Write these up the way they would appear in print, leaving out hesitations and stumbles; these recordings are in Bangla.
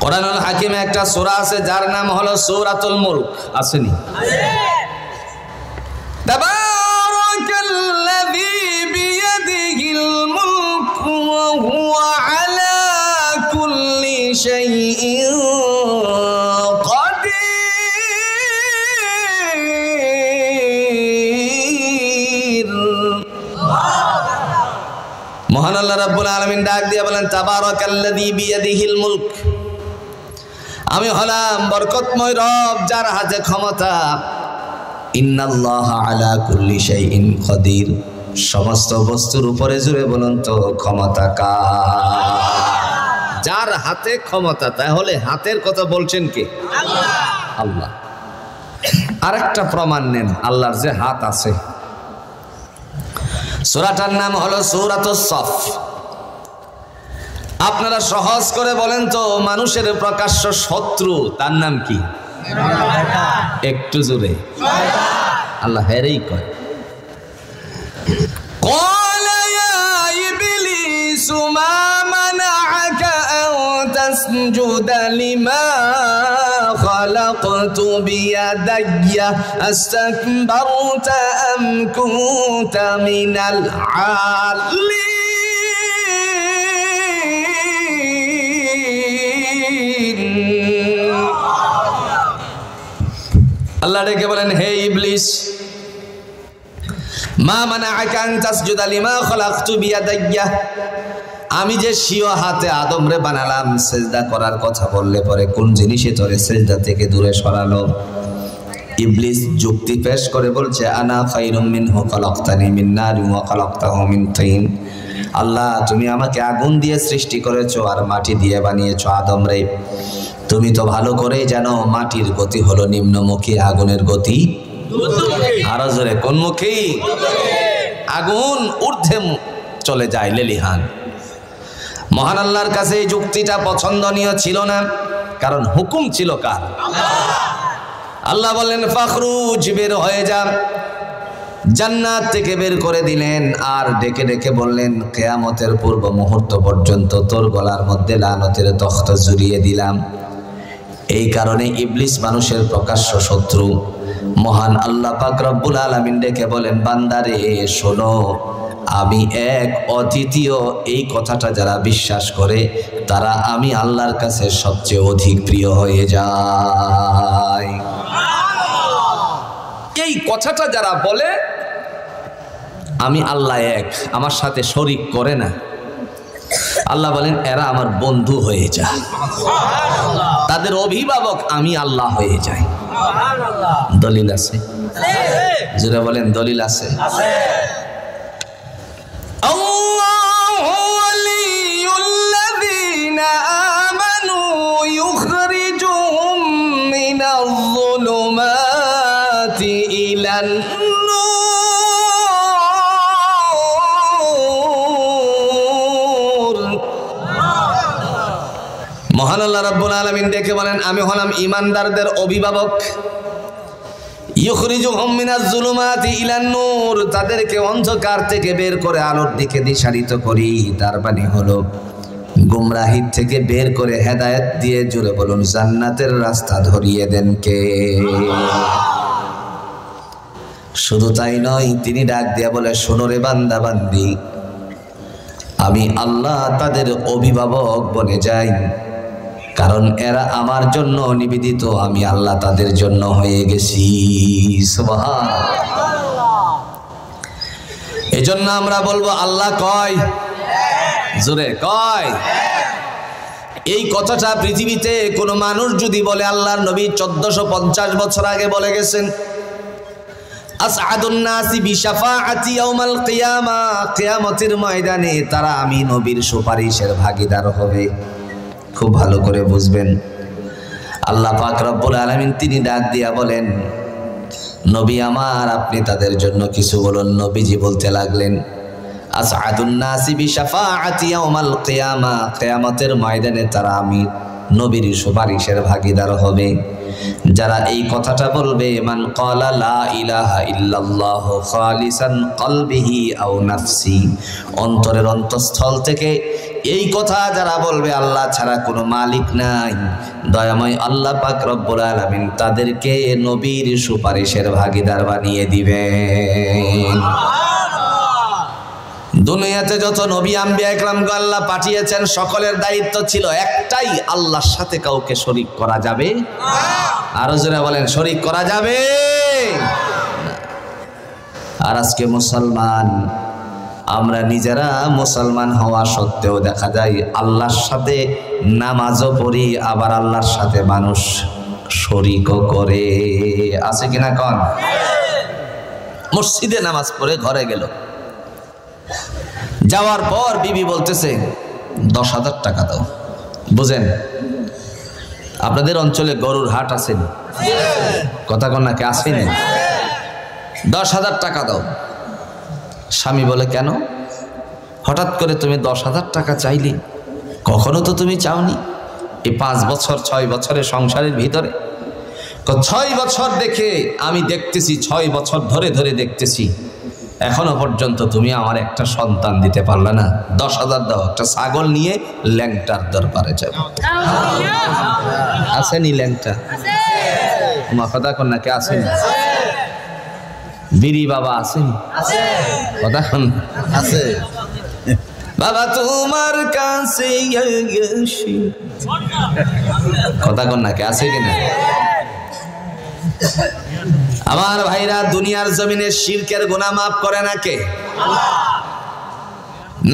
কোরআনুল হাকিমে একটা সূরা আছে যার নাম হলো সূরাতুল মুলক, আসেনি? তাবারাকাল্লাযী বিয়াদিহিল মুলক ওয়া হুয়া আলা কুল্লি শাইইন কাদির। মহান আল্লাহ রাব্বুল আলামিন ডাক দিয়ে বলেন, তাবারাকাল্লাযী বিয়াদিহিল মুলক, আমি হলাম বরকতময় রব যার হাতে ক্ষমতা। ইন্নাল্লাহা আলা কুল্লি শাইইন কাদির, সমস্ত বস্তুর উপরে জুড়ে বলুন তো ক্ষমতা কার? যার হাতে ক্ষমতা। তাহলে হাতের কথা বলছেন কে? আল্লাহ। আল্লাহ। আরেকটা প্রমাণ নেন আল্লাহর যে হাত আছে। সূরাটার নাম হলো সূরাতুস সফ। আপনারা সহজ করে বলেন তো, মানুষের প্রকাশ্য শত্রু তার নাম কি? একটু জোরে। আল্লাহ হেরেই কয়, قال يا إبليس ما منعك أن تسجد لما خلقت بيدي أستكبرت أم كنت من العالين। আল্লাহ ডেকে বলেন, হে ইবলিস, মা মানাআকা আন তাসজুদা লিমা খালাকতু বিয়াদাইয়া, আমি যে স্বীয় হাতে আদম রে বানালাম, সিজদা করার কথা বললে পরে কোন জিনিসে তোরে সিজদা থেকে দূরে সরালো? ইবলিস যুক্তি পেশ করে বলছে, আনা খায়রুম মিনহু খালাকতানি মিন নারিন ওয়া খালাকতাহু মিন তিন। আল্লাহ, তুমি আমাকে আগুন দিয়ে সৃষ্টি করেছো আর মাটি দিয়ে বানিয়েছো আদম রে। তুমি তো ভালো করেই জানো মাটির গতি হলো নিম্নমুখী, আগুনের গতি আরো জোরে কোনমুখী? আগুন ঊর্ধ্বে চলে যায়, লেলিহান। মহান আল্লাহর কাছে এই যুক্তিটা পছন্দনীয় ছিল না, কারণ হুকুম ছিল কার? আল্লাহ বললেন, ফাখরুজ, বের হয়ে যা। জান্নাত থেকে বের করে দিলেন আর ডেকে ডেকে বললেন, কিয়ামতের পূর্ব মুহূর্ত পর্যন্ত তোর গলার মধ্যে লানতের তখ্ত জুড়িয়ে দিলাম। এই কারণে ইবলিস মানুষের প্রকাশ্য শত্রু। মহান আল্লাহ পাক রব্বুল আলামিন ডেকে বলেন, বান্দারে শোনো, আমি এক, অদ্বিতীয়। এই কথাটা যারা বিশ্বাস করে তারা আমি আল্লাহর কাছে সবচেয়ে অধিক প্রিয় হয়ে যায়। এই কথাটা যারা বলে আমি আল্লাহ এক, আমার সাথে শরীক করে না, আল্লাহ বলেন এরা আমার বন্ধু হয়ে যায়, তাদের অভিভাবক আমি আল্লাহ হয়ে যাই। দলিল আছে? যারা বলেন দলিল আছে? আল্লাহু ওয়ালিয়ুল্লাযীনা আমানু ইউখরিজুহুম মিনাল যুলুমাতি ইলান নূর। মহান আল্লাহ রাব্বুল আলামিন ডেকে বলেন, আমি হলাম ঈমানদারদের অভিভাবক। ইউখরিজুহুম মিনাজ যুলুমাতি ইলান নূর, তাদেরকে অন্ধকার থেকে বের করে আলোর দিকে দিশারিত করি। তার মানে হলো গুমরাহির থেকে বের করে হেদায়েত দিয়ে, জুড়ে বলুন জান্নাতের রাস্তা ধরিয়ে দেন কে? শুধু তাই নয়, তিনি ডাক দিয়া বলে, শোনো রে বান্দা বান্দি, আমি আল্লাহ তাদের অভিভাবক বনে যাই, কারণ এরা আমার জন্য নিবেদিত, আমি আল্লাহ তাদের জন্য হয়ে গেছি। সুবহানাল্লাহ। এজন্য আমরা বলবো আল্লাহ কয়, জোরে কয়। এই কথাটা পৃথিবীতে কোনো মানুষ যদি বলে, আল্লাহর নবী 1450 বছর আগে বলে গেছেন, আসআদুন নাসি বিশাফাআতি ইয়াউমাল কিয়ামা, কিয়ামতের ময়দানে তারা আমি নবীর সুপারিশের ভাগীদার হবে। খুব ভালো করে বুঝবেন, আল্লাহ পাক রব্বুল আলামিন তিনি ডাক দিয়া বলেন, নবী আমার, আপনি তাদের জন্য কিছু বলুন। নবীজি বলতে লাগলেন, আসআদুন নাসি বিশাফাআতি ইয়াউমাল কিয়ামা, কিয়ামতের ময়দানে তারা আমি নবীর সুপারিশের ভাগীদার হবে। যারা এই কথাটা বলবে, মান ক্বালা লা ইলাহা ইল্লাল্লাহু খালিসান কলবিহি আও নাফসি, অন্তরের অন্তঃস্থল থেকে এই কথা যারা বলবে আল্লাহ ছাড়া কোনো মালিক নাই, দয়াময় আল্লাহ পাক রব্বুল আলামিন তাদেরকে নবীর সুপারিশের ভাগীদার বানিয়ে দিবেন। দুনিয়াতে যত নবী আম্বিয়া ইকরামকে আল্লাহ পাঠিয়েছেন সকলের দায়িত্ব ছিল একটাই, আল্লাহর সাথে কাউকে শরীক করা যাবে না। আরো জোরে বলেন, শরীক করা যাবে না। আর আজকে মুসলমান, আমরা নিজেরা মুসলমান হওয়া সত্ত্বেও দেখা যায় আল্লাহর সাথে নামাজও পড়ি, আবার আল্লাহর সাথে মানুষ শরীকও করে। আছে কিনা কন? মসজিদে নামাজ পড়ে ঘরে গেল, যাওয়ার পর বিবি বলতেছে 10,000 টাকা দাও। বুঝেন, আপনাদের অঞ্চলে গরুর হাট আছেন? কথা কন নাকি আসেনি? 10,000 টাকা দাও। স্বামী বলে, কেন হঠাৎ করে তুমি 10,000 টাকা চাইলি? কখনো তো তুমি চাওনি। এই 5 বছর 6 বছরের সংসারের ভিতরে 6 বছর দেখে আমি দেখতেছি, 6 বছর ধরে ধরে দেখতেছি, এখনো পর্যন্ত তুমি আমার একটা সন্তান দিতে পারলে না। 10,000 দাও, একটা ছাগল নিয়ে ল্যাংটার দরবারে যাবো। আসেনি ল্যাংটা? মা কথা কন নাকি আসেনি? বিড়ি বাবা আসেনি? কথা কন আছে? বাবা তোমার কাছে কথা কন নাকি আছে কিনা? আমার ভাইরা, দুনিয়ার জমিনে শিরকের গুনাহ মাফ করে না কে?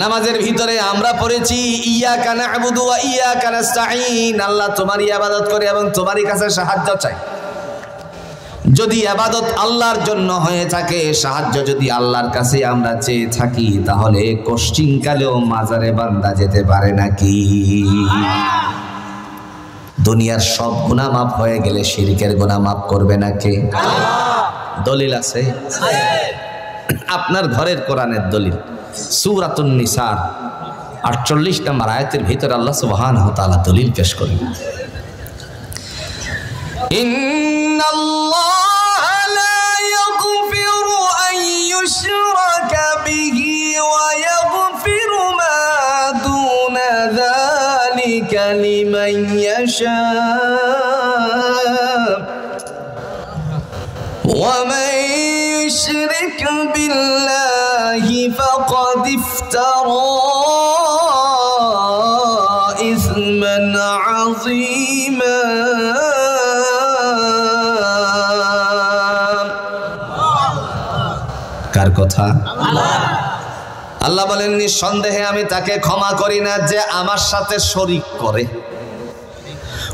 নামাজের ভিতরে আমরা পড়েছি ইয়াকা না'বুদু ওয়া ইয়াকা নাস্তাঈন, আল্লাহ তোমারই ইবাদত করে এবং তোমারই কাছে সাহায্য চাই। যদি ইবাদত আল্লাহর জন্য হয়ে থাকে, সাহায্য যদি আল্লাহর কাছে আমরা চেয়ে থাকি, তাহলে কষ্টিংকালেও মাজারে বান্দা যেতে পারে নাকি? দুনিয়ার সব গুনাহ মাফ হয়ে গেলে শিরকের গুনাহ মাফ করবে না কে? দলিল আছে? আপনার ঘরের কোরআনের দলিল সূরাতুন নিসা 48 নম্বর আয়াতের ভিতরে আল্লাহ সুবহানাহু ওয়া তাআলা দলিল পেশ করেন, ইন্নাল্লাহা লা ইয়াগফিরু আন ইউশরাকা বিহি ওয়া ইয়াগফিরু মা দুনা যালিকা লিমান ইয়াশা ওয়া মান ইউশরিক বিল্লাহি ফাকাদ ইফতারা ইসমান আযীমা। কার কথা? আল্লাহ বলেন, নিঃসন্দেহে আমি তাকে ক্ষমা করি না যে আমার সাথে শরীক করে।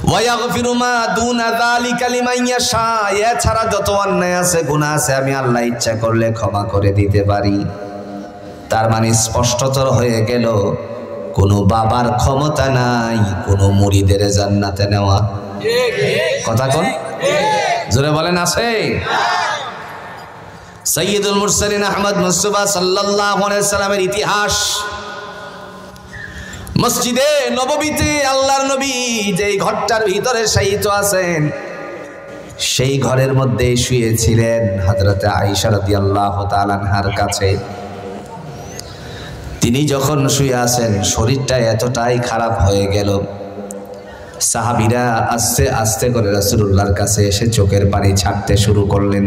ওয়া ইয়াগফিরু মা দুনা যালিকা লিমান ইয়াশা, এছাড়া যত অন্যায় আছে, গুনাহ আছে, আমি আল্লাহ ইচ্ছা করলে ক্ষমা করে দিতে পারি। তার মানে স্পষ্টতর হয়ে গেল, কোনো বাবার ক্ষমতা নাই কোনো মুরিদের জান্নাতে নেওয়া। কথা কোন? জোরে বলেন, আছে? সাইয়্যিদুল মুরসালিন আহমদ মুস্তাফা সাল্লাল্লাহু আলাইহি সাল্লামের ইতিহাস, মসজিদে নববীতে আল্লাহর নবী যেই ঘরটার ভিতরে শায়িত আছেন, সেই ঘরের মধ্যে শুয়েছিলেন হযরতে আয়েশা রাদিয়াল্লাহু তাআলা আনহার কাছে। তিনি যখন শুয়ে আছেন, শরীরটা এতটাই খারাপ হয়ে গেল, সাহাবীরা আস্তে আস্তে করে রাসূলুল্লাহর কাছে এসে চোখের পানি ছাড়তে শুরু করলেন।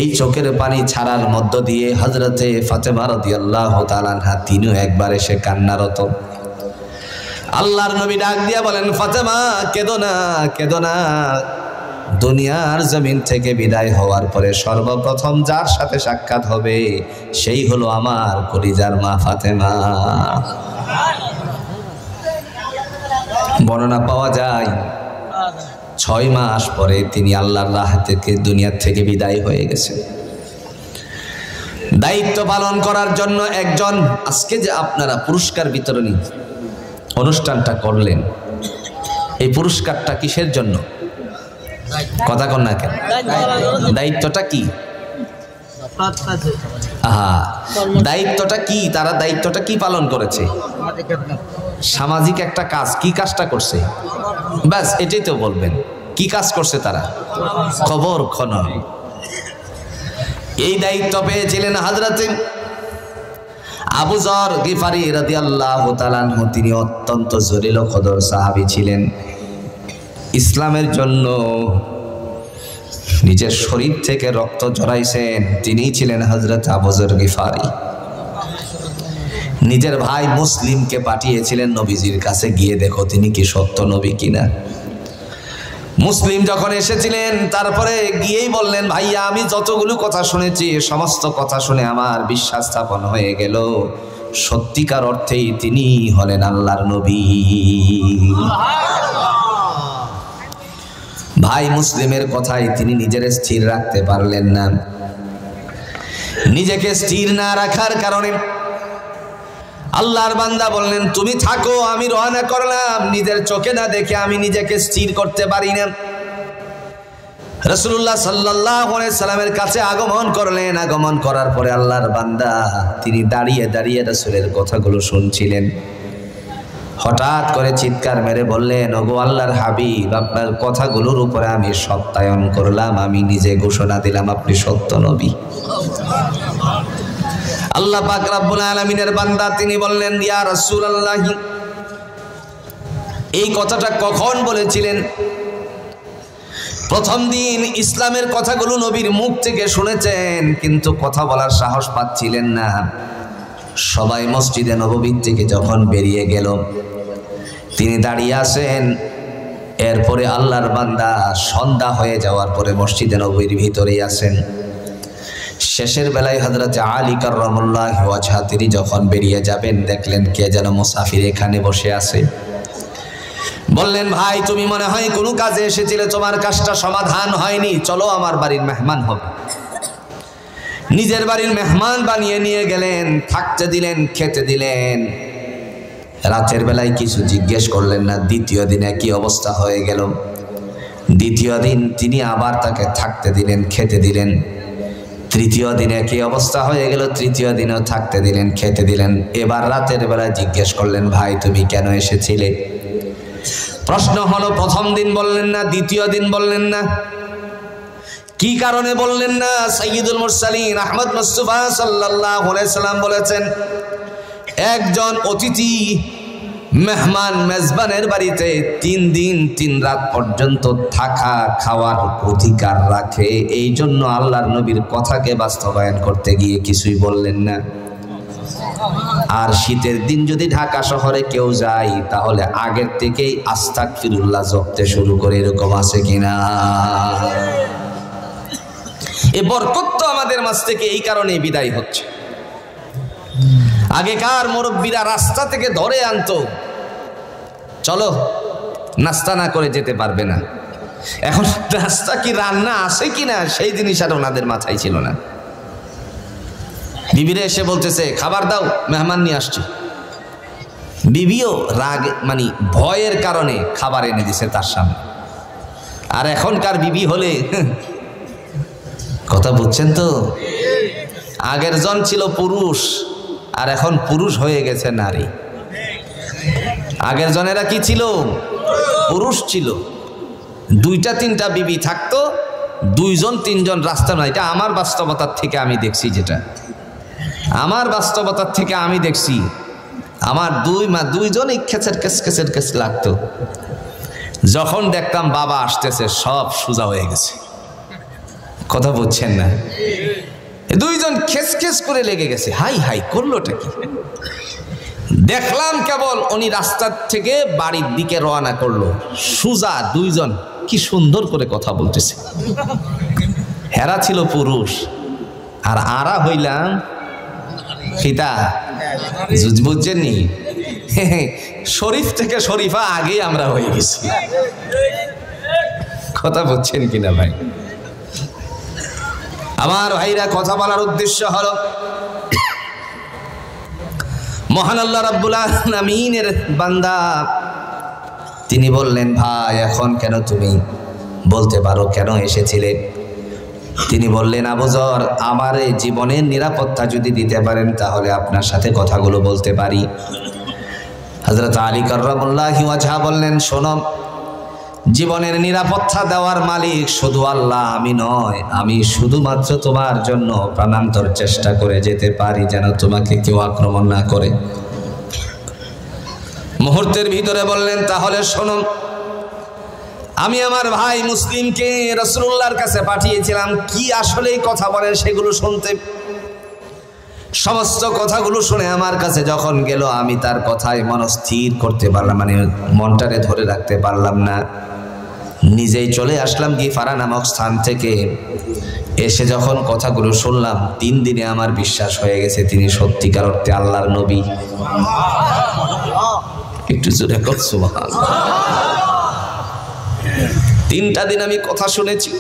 এই চোখের পানি ছাড়ার মধ্য দিয়ে হযরতে ফাতেমা রাদিয়াল্লাহু তাআলা আনহা তিনিও একবার এসে কান্নারত। আল্লাহর নবী ডাক দিয়া বলেন, ফাতেমা কেঁদো না, কেঁদো না। দুনিয়ার জমিন থেকে বিদায় হওয়ার পরে সর্বপ্রথম যার সাথে সাক্ষাৎ হবে সেই হলো আমার কলিজার মা ফাতেমা। বর্ণনা পাওয়া যায় 6 মাস পরে তিনি আল্লাহর রাহ থেকে দুনিয়া থেকে বিদায় হয়ে গেছেন। দায়িত্ব পালন করার জন্য একজন, আজকে যে আপনারা পুরস্কার বিতরণী অনুষ্ঠানটা করলেন, এই পুরস্কারটা কিসের জন্য? কথা কন না কেন? দায়িত্বটা কি? দায়িত্বটা কি? তারা দায়িত্বটা কি পালন করেছে? সামাজিক একটা কাজ। কি কাজটা করছে? ব্যাস এটাই তো বলবেন। কি কাজ করছে তারা? কবর খনন। এই দায়িত্ব পেয়েছিলেন হযরতে আবু যর গিফারি রাদিয়াল্লাহু তাআলা আনহু তিনি অত্যন্ত জলিল কদর সাহাবী ছিলেন। ইসলামের জন্য নিজের শরীর থেকে রক্ত ঝরাইছেন তিনিই ছিলেন হযরত আবু যর গিফারি। নিজের ভাই মুসলিমকে পাঠিয়েছিলেন নবীজির কাছে, গিয়ে দেখো তিনি কি সত্য নবী কিনা। মুসলিম যখন এসেছিলেন তারপরে গিয়েই বললেন, ভাইয়া আমি যতগুলো কথা শুনেছি সমস্ত কথা শুনে আমার বিশ্বাস স্থাপন হয়ে গেল, সত্যিকার অর্থেই তিনি হলেন আল্লাহর নবী। ভাই মুসলিমের কথায় তিনি নিজের স্থির রাখতে পারলেন না। নিজেকে স্থির না রাখার কারণে আল্লাহর বান্দা বললেন, তুমি থাকো আমি রওনা করলাম। নিজের চোখে না দেখে আমি নিজেকে স্থির করতে পারি না। রাসূলুল্লাহ সাল্লাল্লাহু আলাইহি সাল্লামের কাছে আগমন করলেন। আগমন করার পরে আল্লাহর বান্দা তিনি দাঁড়িয়ে দাঁড়িয়ে রাসূলের কথাগুলো শুনছিলেন। হঠাৎ করে চিৎকার মেরে বললেন, ওগো আল্লাহর হাবিব, আপনার কথাগুলোর উপরে আমি সত্যায়ন করলাম, আমি নিজে ঘোষণা দিলাম আপনি সত্য নবী। আল্লাহ পাক রব্বুল আলামিনের বান্দা তিনি বললেন, ইয়া রাসূলুল্লাহ, এই কথাটা কখন বলেছিলেন? প্রথম দিন ইসলামের কথাগুলো নবীর মুখ থেকে শুনেছেন, কিন্তু কথা বলার সাহস পাচ্ছিলেন না। সবাই মসজিদে নববী থেকে যখন বেরিয়ে গেল, তিনি দাঁড়িয়ে আছেন। এরপরে আল্লাহর বান্দা সন্ধ্যা হয়ে যাওয়ার পরে মসজিদে নববীর ভিতরেই আছেন। শেষের বেলায় হযরত আলী কাররামাল্লাহু ওয়াজহা তিনি যখন বেরিয়ে যাবেন, দেখলেন কে যেন মুসাফির এখানে বসে আছে। বললেন, ভাই তুমি মনে হয় কোনো কাজে এসেছিলে, তোমার কাজটা সমাধান হয়নি, চলো আমার বাড়ির মেহমান হবে। নিজের বাড়ির মেহমান বানিয়ে নিয়ে গেলেন, থাকতে দিলেন, খেতে দিলেন। রাতের বেলায় কিছু জিজ্ঞেস করলেন না। দ্বিতীয় দিনে কি অবস্থা হয়ে গেল? দ্বিতীয় দিন তিনি আবার তাকে থাকতে দিলেন, খেতে দিলেন। তৃতীয় দিনে কি অবস্থা হয়ে গেল? তৃতীয় দিনেও থাকতে দিলেন, খেতে দিলেন। এবার রাতের বেলায় জিজ্ঞেস করলেন, ভাই তুমি কেন এসেছিলে? প্রশ্ন হলো, প্রথম দিন বললেন না, দ্বিতীয় দিন বললেন না, কি কারণে বললেন না? সাইয়্যিদুল মুরসালিন আহমদ মুস্তাফা সাল্লাল্লাহু আলাইহি সাল্লাম বলেছেন, একজন অতিথি মেহমান মেজবানের বাড়িতে 3 দিন 3 রাত পর্যন্ত থাকা খাওয়ার অধিকার রাখে। এই জন্য আল্লাহর নবীর কথাকে বাস্তবায়ন করতে গিয়ে কিছুই বললেন না। আর শীতের দিন যদি ঢাকা শহরে কেউ যায়, তাহলে আগের থেকেই আস্তাগফিরুল্লাহ জপতে শুরু করে, এরকম আছে কিনা? এই বরকত তো আমাদের মাঝ থেকে এই কারণে বিদায় হচ্ছে। আগেকার মুরব্বীরা রাস্তা থেকে ধরে আনতো, চলো নাস্তা না করে যেতে পারবে না। এখন রাস্তা কি রান্না আছে কিনা সেই জিনিস আর ওনাদের মাথায় ছিল না। বিবিরে এসে বলতেছে, খাবার দাও, মেহমান নিয়ে আসছে। বিবিও রাগ মানে ভয়ের কারণে খাবার এনে দিছে তার সামনে। আর এখনকার বিবি হলে, কথা বুঝছেন তো, আগের জন ছিল পুরুষ আর এখন পুরুষ হয়ে গেছে নারী। আগের জনেরা কি ছিল? পুরুষ ছিল। 2টা 3টা বিবি থাকতো, 2 জন 3 জন রাস্তা নয়। এটা আমার বাস্তবতার থেকে আমি দেখছি, যেটা আমার বাস্তবতার থেকে আমি দেখছি। আমার 2 জনই খেচের কেস লাগতো। যখন দেখতাম বাবা আসতেছে, সব সোজা হয়ে গেছে। কথা বুঝছেন না? 2 জন খেস করে লেগে গেছে। হাই হাই করলোটা কি? দেখলাম কেবল উনি রাস্তার থেকে বাড়ির দিকে রওনা করলো, সোজা 2 জন কি সুন্দর করে কথা বলতেছে। হেরা ছিল পুরুষ আর আরা হইলাম ফিতা। বুঝছেননি? শরীফ থেকে শরীফা আগেই আমরা হয়ে গেছি। কথা বুঝছেন কিনা ভাই? আমার ভাইরা, কথা বলার উদ্দেশ্য হলো, মহান আল্লাহ রাব্বুল আলামিনের বান্দা তিনি বললেন, ভাই এখন কেন তুমি বলতে পারো কেন এসেছিলে? তিনি বললেন, আবু যর, আমার এই জীবনের নিরাপত্তা যদি দিতে পারেন তাহলে আপনার সাথে কথাগুলো বলতে পারি। হযরত আলী কাররামাল্লাহু ওয়াজহা বললেন, শোনো, জীবনের নিরাপত্তা দেওয়ার মালিক শুধু আল্লাহ, আমি নয়। আমি শুধুমাত্র তোমার জন্য প্রাণান্তর চেষ্টা করে যেতে পারি যেন তোমাকে কেউ আক্রমণ না করে। মুহূর্তের ভিতরে বললেন, তাহলে শোনো, আমি আমার ভাই মুসলিমকে রাসূলুল্লাহর কাছে পাঠিয়েছিলাম, কি আসলেই কথা বলেন সেগুলো শুনতে। সমস্ত কথাগুলো শুনে আমার কাছে যখন গেল, আমি তার কথায় মনস্থির করতে পারলাম, মানে মনটারে ধরে রাখতে পারলাম না। নিজেই চলে আসলাম গিফারা নামক স্থান থেকে। এসে যখন কথাগুলো শুনলাম, 3 দিনে আমার বিশ্বাস হয়ে গেছে তিনি সত্যিকার অর্থে আল্লাহর নবী। একটু জোরে কর সুবহানাল্লাহ। 3টা দিন আমি কথা শুনেছি।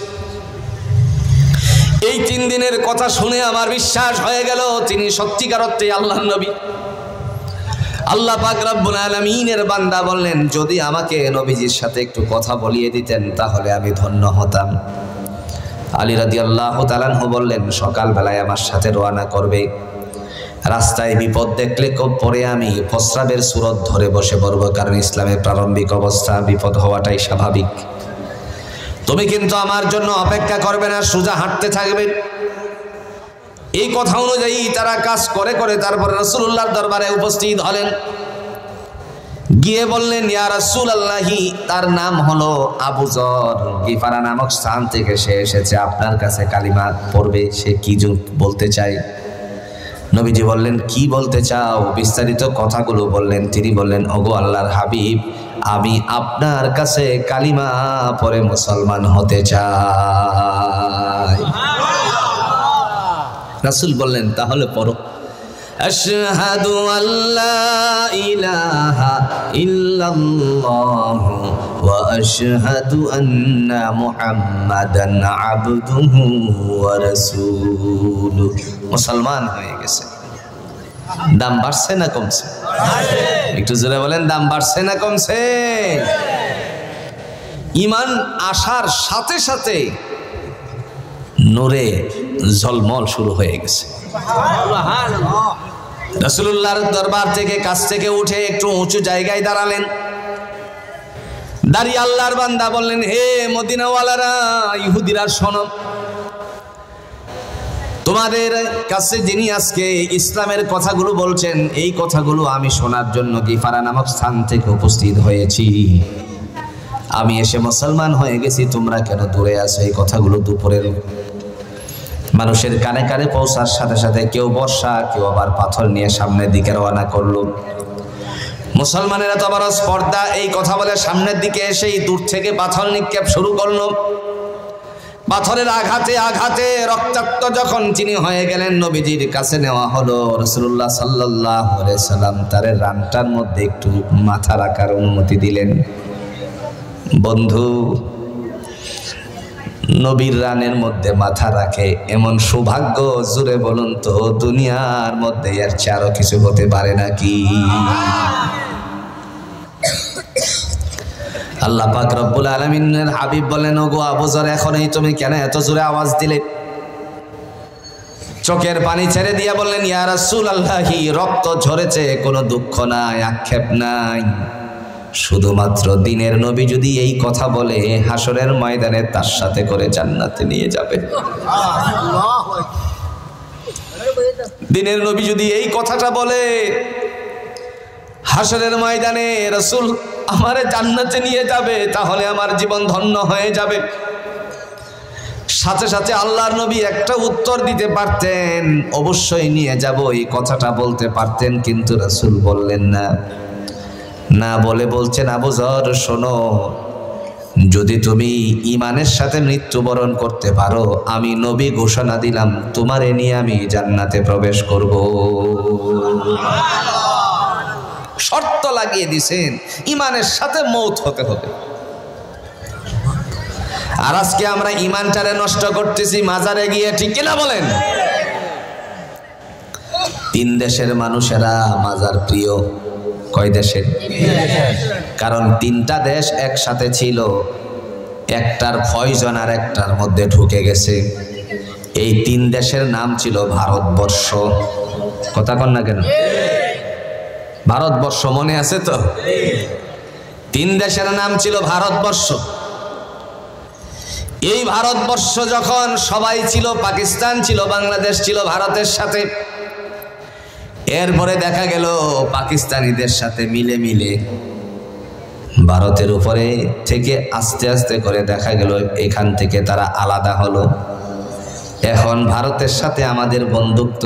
এই 3 দিনের কথা শুনে আমার বিশ্বাস হয়ে গেল তিনি সত্যিকার অর্থে আল্লাহর নবী। আল্লাহ পাক রব্বুল আলামিনের বান্দা বললেন, যদি আমাকে নবীজির সাথে একটু কথা বলিয়ে দিতেন তাহলে আমি ধন্য হতাম। আলী রাদিয়াল্লাহু তাআলা আনহু বললেন, সকালবেলায় আমার সাথে রওনা করবে। রাস্তায় বিপদ দেখলে পরে আমি প্রস্রাবের সুরত ধরে বসে পড়ব, কারণ ইসলামের প্রারম্ভিক অবস্থা বিপদ হওয়াটাই স্বাভাবিক। তুমি কিন্তু আমার জন্য অপেক্ষা করবে না, সোজা হাঁটতে থাকবে। এই কথা অনুযায়ী তারা কাজ করে করে তারপর রাসূলুল্লাহর দরবারে উপস্থিত হলেন। গিয়ে বললেন, ইয়া রাসূলুল্লাহি, তার নাম হলো আবু যর, গিফারা নামক স্থান থেকে সে এসেছে, আপনার কাছে কালিমা পড়বে। সে কি বলতে চায়? নবীজি বললেন, কি বলতে চাও? বিস্তারিত কথাগুলো বললেন। তিনি বললেন, ওগো আল্লাহর হাবিব, আমি আপনার কাছে কালিমা পড়ে মুসলমান হতে চাই। রাসূল বললেন, তাহলে পড়ো। আশহাদু আল্লা ইলাহা ইল্লাল্লাহ ওয়া আশহাদু আন্না মুহাম্মাদান আবদুহু ওয়া রাসূলুহু। মুসলমান হয়ে গেছে। দাম বাড়ছে না কমছে? একটু জোরে বলেন, দাম বাড়ছে না কমছে? ঈমান আসার সাথে সাথে নূরে ঝলমল শুরু হয়ে গেছে। রাসূলুল্লাহর দরবার থেকে কাছ থেকে উঠে একটু উঁচু জায়গায় দাঁড়ালেন। দাঁড়িয়ে আল্লাহর বান্দা বললেন, হে মদিনাওয়ালারা, ইহুদিরা শোনো, তোমাদের কাছে যিনি আজকে ইসলামের কথাগুলো বলছেন, এই কথাগুলো আমি শোনার জন্য গিফারা নামক স্থান থেকে উপস্থিত হয়েছি। আমি এসে মুসলমান হয়ে গেছি, তোমরা কেন দূরে আছো? এই কথাগুলো দুপুরের মানুষের কানে কানে পৌঁছার সাথে সাথে কেউ বর্ষা, কেউ আবার পাথর নিয়ে সামনের দিকে রওনা করলো। মুসলমানেরা তো আবার স্পর্ধা, এই কথা বলে সামনের দিকে এসেই দূর থেকে পাথর নিক্ষেপ শুরু করলো। পাথরের আঘাতে আঘাতে রক্তাক্ত যখন তিনি হয়ে গেলেন, নবীজির কাছে নেওয়া হলো। রাসূলুল্লাহ সাল্লাল্লাহু আলাইহি সাল্লাম তার রানটার মধ্যে একটু মাথা রাখার অনুমতি দিলেন। বন্ধু, নবীর রানের মধ্যে মাথা রাখে এমন সৌভাগ্য, জুড়ে বলুন তো, দুনিয়ার মধ্যে এর চেয়ে আরো কিছু হতে পারে নাকি? আল্লাহ পাক রব্বুল আলামিনের হাবিব বলেন, ওগো আবু যর, এখনই তুমি কেন এত জোরে আওয়াজ দিলে? চোখের পানি ছেড়ে দিয়ে বললেন, ইয়া রাসূলুল্লাহি, রক্ত ঝরেছে, কোনো দুঃখ নাই, আক্ষেপ নাই। শুধুমাত্র দিনের নবী যদি এই কথা বলে, হাসরের ময়দানে তার সাথে করে জান্নাতে নিয়ে যাবে। দিনের নবী যদি এই কথাটা বলে, হাসরের ময়দানে রাসূল আমারে জান্নাতে নিয়ে যাবে, তাহলে আমার জীবন ধন্য হয়ে যাবে। সাথে সাথে আল্লাহর নবী একটা উত্তর দিতে পারতেন, অবশ্যই নিয়ে যাব, এই কথাটা বলতে পারতেন, কিন্তু রাসূল বললেন না। না বলে বলছেন, আবু যর শোনো, যদি তুমি ঈমানের সাথে মৃত্যুবরণ করতে পারো, আমি নবী ঘোষণা দিলাম তোমারে নিয়ে আমি জান্নাতে প্রবেশ করব। শর্ত লাগিয়ে দিয়েছেন, ঈমানের সাথে মৌত হতে হবে। আর আজকে আমরা ঈমানটারে নষ্ট করতেছি মাজারে গিয়ে, ঠিক কিনা বলেন? 3 দেশের মানুষেরা মাজার প্রিয়। কয় দেশের? কারণ 3টা দেশ একসাথে ছিল, একটার পয়জন আর একটার মধ্যে ঢুকে গেছে। এই 3 দেশের নাম ছিল ভারতবর্ষ। কথা কন না কেন? ভারতবর্ষ মনে আছে তো? তিন দেশের নাম ছিল ভারতবর্ষ। এই ভারতবর্ষ যখন সবাই ছিল, পাকিস্তান ছিল, বাংলাদেশ ছিল ভারতের সাথে, এরপরে দেখা গেল পাকিস্তানিদের সাথে মিলে মিলে ভারতের উপরে থেকে আস্তে আস্তে করে দেখা গেল এখান থেকে তারা আলাদা হলো। এখন ভারতের সাথে আমাদের বন্ধুত্ব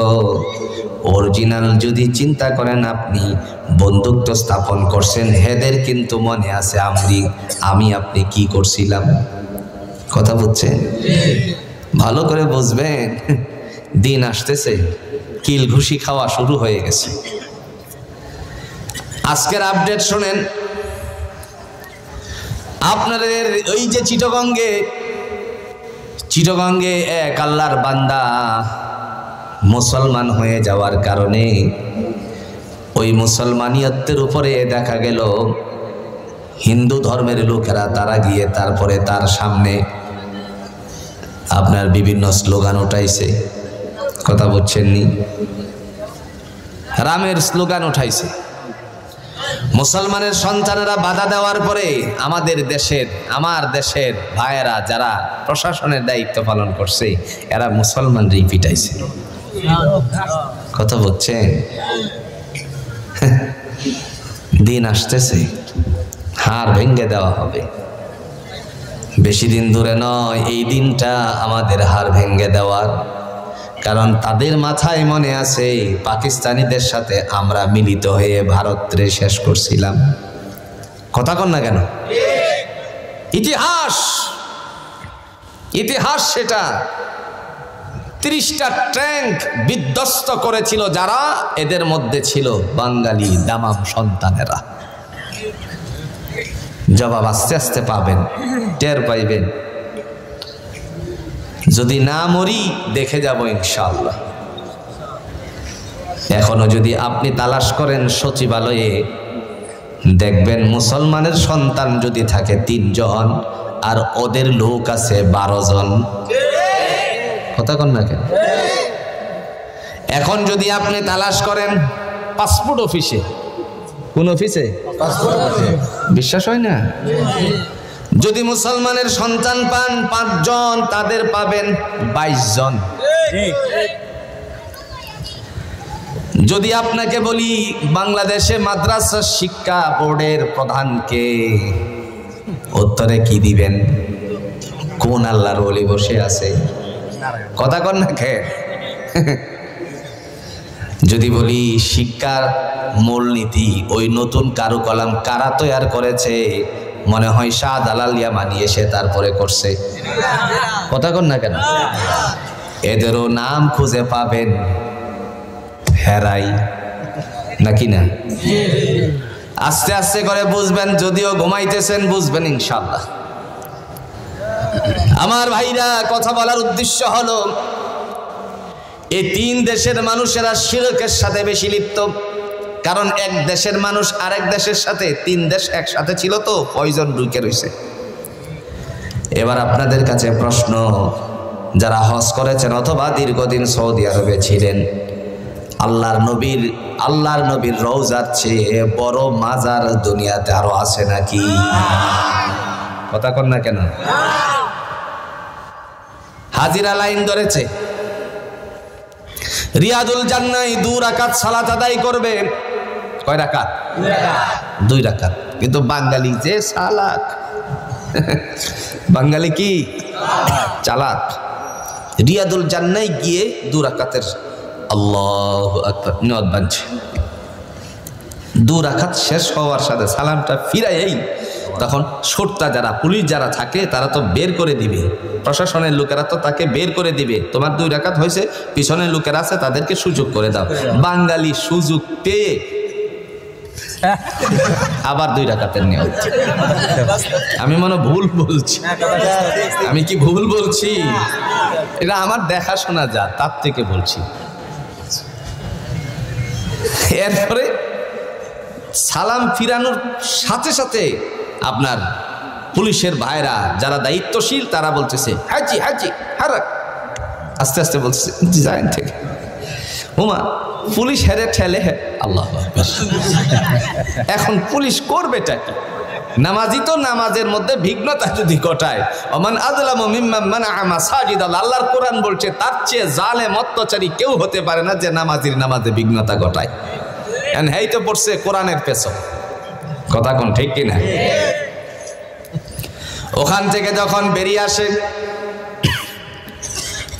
অরিজিনাল যদি চিন্তা করেন, আপনি বন্ধুত্ব স্থাপন করছেন, হেদের কিন্তু মনে আছে আমি আপনি কি করছিলাম। কথা বুঝছেন? ভালো করে বুঝবেন, দিন আসতেছে, কিল ঘুষি খাওয়া শুরু হয়ে গেছে। আজকের আপডেট শোনেন। আপনাদের ওই যে চিটগঙ্গে এক আল্লাহর বান্দা মুসলমান হয়ে যাওয়ার কারণে ওই মুসলমানিয়তের উপরে দেখা গেল হিন্দু ধর্মের লোকেরা তারা গিয়ে তারপরে তার সামনে আপনার বিভিন্ন স্লোগান উঠাইছে। কথা বুঝছেননি? রামের স্লোগান উঠাইছে। মুসলমানের সন্তানেরা বাধা দেওয়ার পরে আমার দেশের ভাইয়েরা যারা প্রশাসনের দায়িত্ব পালন করছে, এরা মুসলমানরাই পিটাইছে। কথা বুঝছেন? দিন আসতেছে, হাড় ভেঙে দেওয়া হবে। বেশি দিন দূরে নয় এই দিনটা আমাদের হাড় ভেঙে দেওয়ার। কারণ তাদের মাথায় মনে আছে পাকিস্তানিদের সাথে আমরা মিলিত হয়ে ভারতরে শেষ করছিলাম। কথা কন না কেন? ইতিহাস সেটা 30টা ট্যাঙ্ক বিধ্বস্ত করেছিল যারা, এদের মধ্যে ছিল বাঙালি দামাম সন্তানেরা। জবাব আস্তে আস্তে পাবেন, টের পাইবেন। যদি না মরি দেখে যাব ইনশাআল্লাহ। এখনো যদি আপনি তালাশ করেন সচিবালয়ে, দেখবেন মুসলমানের সন্তান যদি থাকে 3 জন আর ওদের লোক আছে 12 জন। কথা কন না কেন? এখন যদি আপনি তালাশ করেন পাসপোর্ট অফিসে, কোন অফিসে? বিশ্বাস হয় না? যদি মুসলমানের সন্তান পান 5 জন, তাদের পাবেন 22 জন। যদি আপনাকে বলি বাংলাদেশে মাদ্রাসা শিক্ষা বোর্ডের প্রধানকে, উত্তরে কি দিবেন? কোন আল্লাহর ওলি বসে আছে? কথা কন না কে? যদি বলি শিক্ষার মূলনীতি, ওই নতুন কারুকলাম কারা তৈরি করেছে? মনে হয় শাহজালাল ইয়ামানি এসে তারপরে করছে। কথা কন না কেন? এদেরও নাম খুঁজে পাবেন হেরাই, নাকি না? আস্তে আস্তে করে বুঝবেন, যদিও ঘুমাইতেছেন বুঝবেন ইনশাআল্লাহ। আমার ভাইরা, কথা বলার উদ্দেশ্য হলো এই 3 দেশের মানুষেরা শিরকের সাথে বেশি লিপ্ত। কারণ এক দেশের মানুষ আরেক দেশের সাথে, 3 দেশ একসাথে ছিল তো পয়জন ঢুকে রয়েছে। এবার আপনাদের কাছে প্রশ্ন, যারা হজ করেছেন অথবা দীর্ঘদিন সৌদি আরবে ছিলেন, আল্লাহর নবীর রওজার চেয়ে বড় মাজার দুনিয়াতে আরো আছে নাকি? কথা কন না কেন? হাজিরা লাইন ধরেছে, রিয়াদুল জান্নায় 2 রাকাত সালাত আদায় করবে। কয় রাকাত? 2 রাকাত। কিন্তু বাঙালি যে চালাক, বাঙালি কি চালাক, রিয়াদুল জান্নায় গিয়ে 2 রাকাতের আল্লাহু আকবার নিয়ত বাঁধছে। 2 রাকাত শেষ হওয়ার সাথে সালামটা ফিরাই, তখন সর্তা যারা পুলিশ যারা থাকে তারা তো বের করে দিবে, প্রশাসনের লোকেরা তো তাকে বের করে দিবে, তোমার 2 রাকাত হয়েছে, পিছনের লোকেরা আছে তাদেরকে সুযোগ করে দাও। বাঙালি সুযোগ পেয়ে আবার 2 রাকাতের নিয়ত। আমি মনে ভুল বলছি? আমি কি ভুল বলছি? এটা আমার দেখাশোনা যা, তার থেকে বলছি। এরপরে সালাম ফিরানোর সাথে সাথে আপনার পুলিশের ভাইরা যারা দায়িত্বশীল তারা বলতেছে হাজি হাজি হারাক, আস্তে আস্তে বলতেছে যাইন থেকে হুমা, পুলিশ হেরে ঠেলে আল্লাহ। এখন পুলিশ করবেটা কি? নামাজি তো নামাজের মধ্যে বিঘ্নতা যদি ঘটায়, ওমান আযলামু মিম্মান মানাআ মাসাজিদাল্লাহ, আল্লাহর কোরআন বলছে তার চেয়ে জালেম অত্যাচারী কেউ হতে পারে না যে নামাজির নামাজে বিঘ্নতা ঘটায়। এই তো পড়ছে কোরআনের পেছন, কথা কোন ঠিক কিনা? ওখান থেকে যখন বেরিয়ে আসে,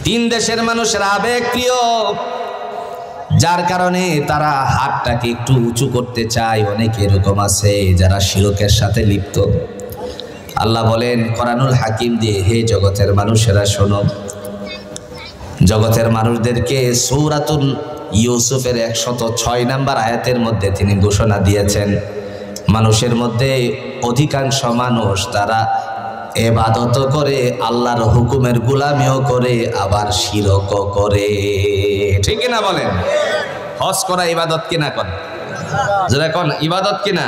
তিন দেশের মানুষের আবেগ প্রিয়, যার কারণে তারা হাতটাকে একটু উঁচু করতে চায়। অনেকে এরকম আছে যারা শিরকের সাথে লিপ্ত। আল্লাহ বলেন কোরআনুল হাকিম দিয়ে, হে জগতের মানুষেরা শোনো। জগতের মানুষদেরকে সূরাতুল ইউসুফের 106 নম্বর আয়াতের মধ্যে তিনি ঘোষণা দিয়েছেন, মানুষের মধ্যে অধিকাংশ মানুষ তারা ইবাদত করে, আল্লাহর হুকুমের গোলামিও করে, আবার শিরকও করে। ঠিক কিনা বলেন? হজ করা ইবাদত কিনা? কোন যারা কোন ইবাদত কিনা?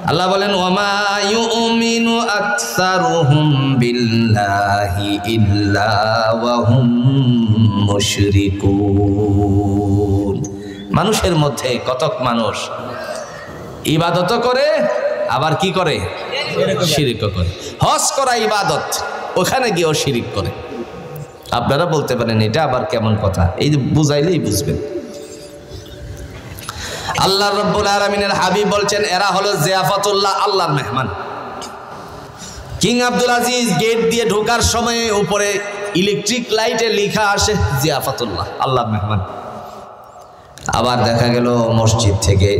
আল্লাহ বলেন ওয়ামা ইউমিনু আকসারুহুম বিল্লাহি ইল্লা ওয়া হুম মুশরিকুন। মানুষের মধ্যে কতক মানুষ ইবাদত করে, আবার কি করে? শিরিক করে। হজ করা ইবাদত, ওখানে গিয়েও শিরিক করে। আপনারা বলতে পারেন এটা আবার কেমন কথা? এই বুঝাইলেই বুঝবেন। আল্লাহ রাব্বুল আলামিনের হাবিব বলছেন এরা হলো জিয়াফাতুল্লাহ, আল্লাহর মেহমান। কিং আব্দুল আজিজ গেট দিয়ে ঢোকার সময় উপরে ইলেকট্রিক লাইটে লেখা আসে জিয়াফাতুল্লাহ, আল্লাহর মেহমান। আবার দেখা গেল মসজিদ থেকে,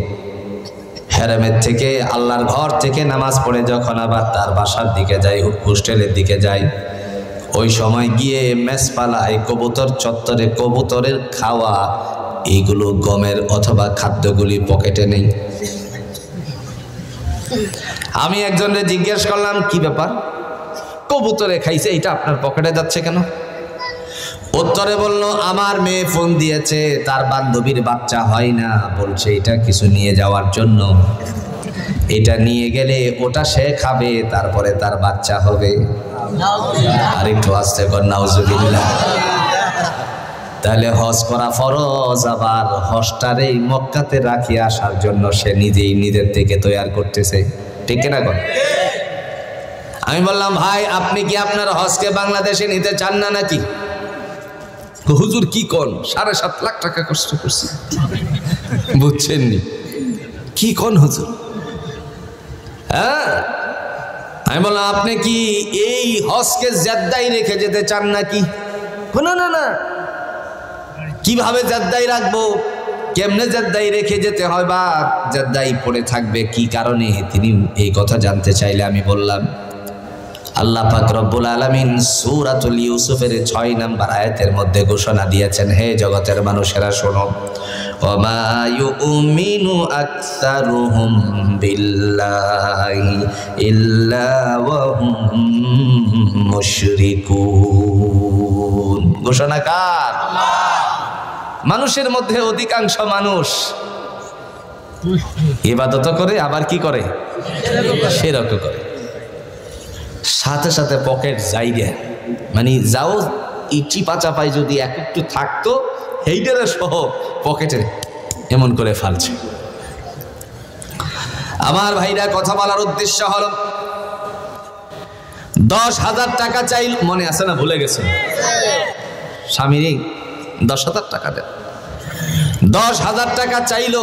হেরামের থেকে, আল্লাহর ঘর থেকে নামাজ পড়ে যখন আবার তার বাসার দিকে যায়, হোস্টেলের দিকে যায়, ওই সময় গিয়ে মেসপালায় কবুতর চত্বরে কবুতরের খাওয়া এইগুলো গমের অথবা খাদ্যগুলি পকেটে নেই। আমি একজনকে জিজ্ঞেস করলাম কি ব্যাপার, কবুতরে খাইছে, এটা আপনার পকেটে যাচ্ছে কেন? উত্তরে বলল আমার মেয়ে ফোন দিয়েছে, তার বান্ধবীর বাচ্চা হয় না, বলছে এটা কিছু নিয়ে যাওয়ার জন্য, এটা নিয়ে গেলে ওটা সে খাবে, তারপরে তার বাচ্চা হবে। আর একটু আসতে কর নাউজুবিল্লাহ। তাহলে হজ করা ফরজ, আবার হজটারে মক্কাতে রাখি আসার জন্য সে নিজেই নিজের থেকে তৈরি করতেছে। ঠিক না? কোন আমি বললাম ভাই আপনি কি আপনার হজকে বাংলাদেশে নিতে চান না নাকি? হুজুর কি কোন, 7.5 লাখ টাকা কষ্ট করছি, বুঝছেন নি? কি কোন হুজুর? হ্যাঁ, আমি বললাম আপনি কি এই হজকে জেদ্দায় রেখে যেতে চান নাকি? না না না, কিভাবে জেদ্দায় রাখবো, কেমনে জেদ্দায় রেখে যেতে হয় বা জেদ্দায় পড়ে থাকবে কি কারণে, তিনি এই কথা জানতে চাইলে আমি বললাম আল্লাহ পাক রব্বুল আলামিন সূরাতুল ইউসুফের 6 নম্বর আয়াতের মধ্যে ঘোষণা দিয়েছেন, হে জগতের মানুষেরা শোনো, ওমা ইউমিনু আকসারুহুম বিল্লাহি ইল্লা ওয়া হুম মুশরিকুন। ঘোষণা কার? মানুষের মধ্যে অধিকাংশ মানুষ ইবাদত করে, আবার কি করে? শিরক করে। সাথে সাথে পকেট জায়গা, মানে যাও ইটি পাচা পাই যদি একটু থাকতো এইটারে সহ পকেটে এমন করে ফালছে। আমার ভাইরা কথা বলার উদ্দেশ্য হলো 10,000 টাকা চাইল, মনে আছে না? ভুলে গেছে? স্বামীর 10,000 টাকা দেন, 10,000 টাকা চাইল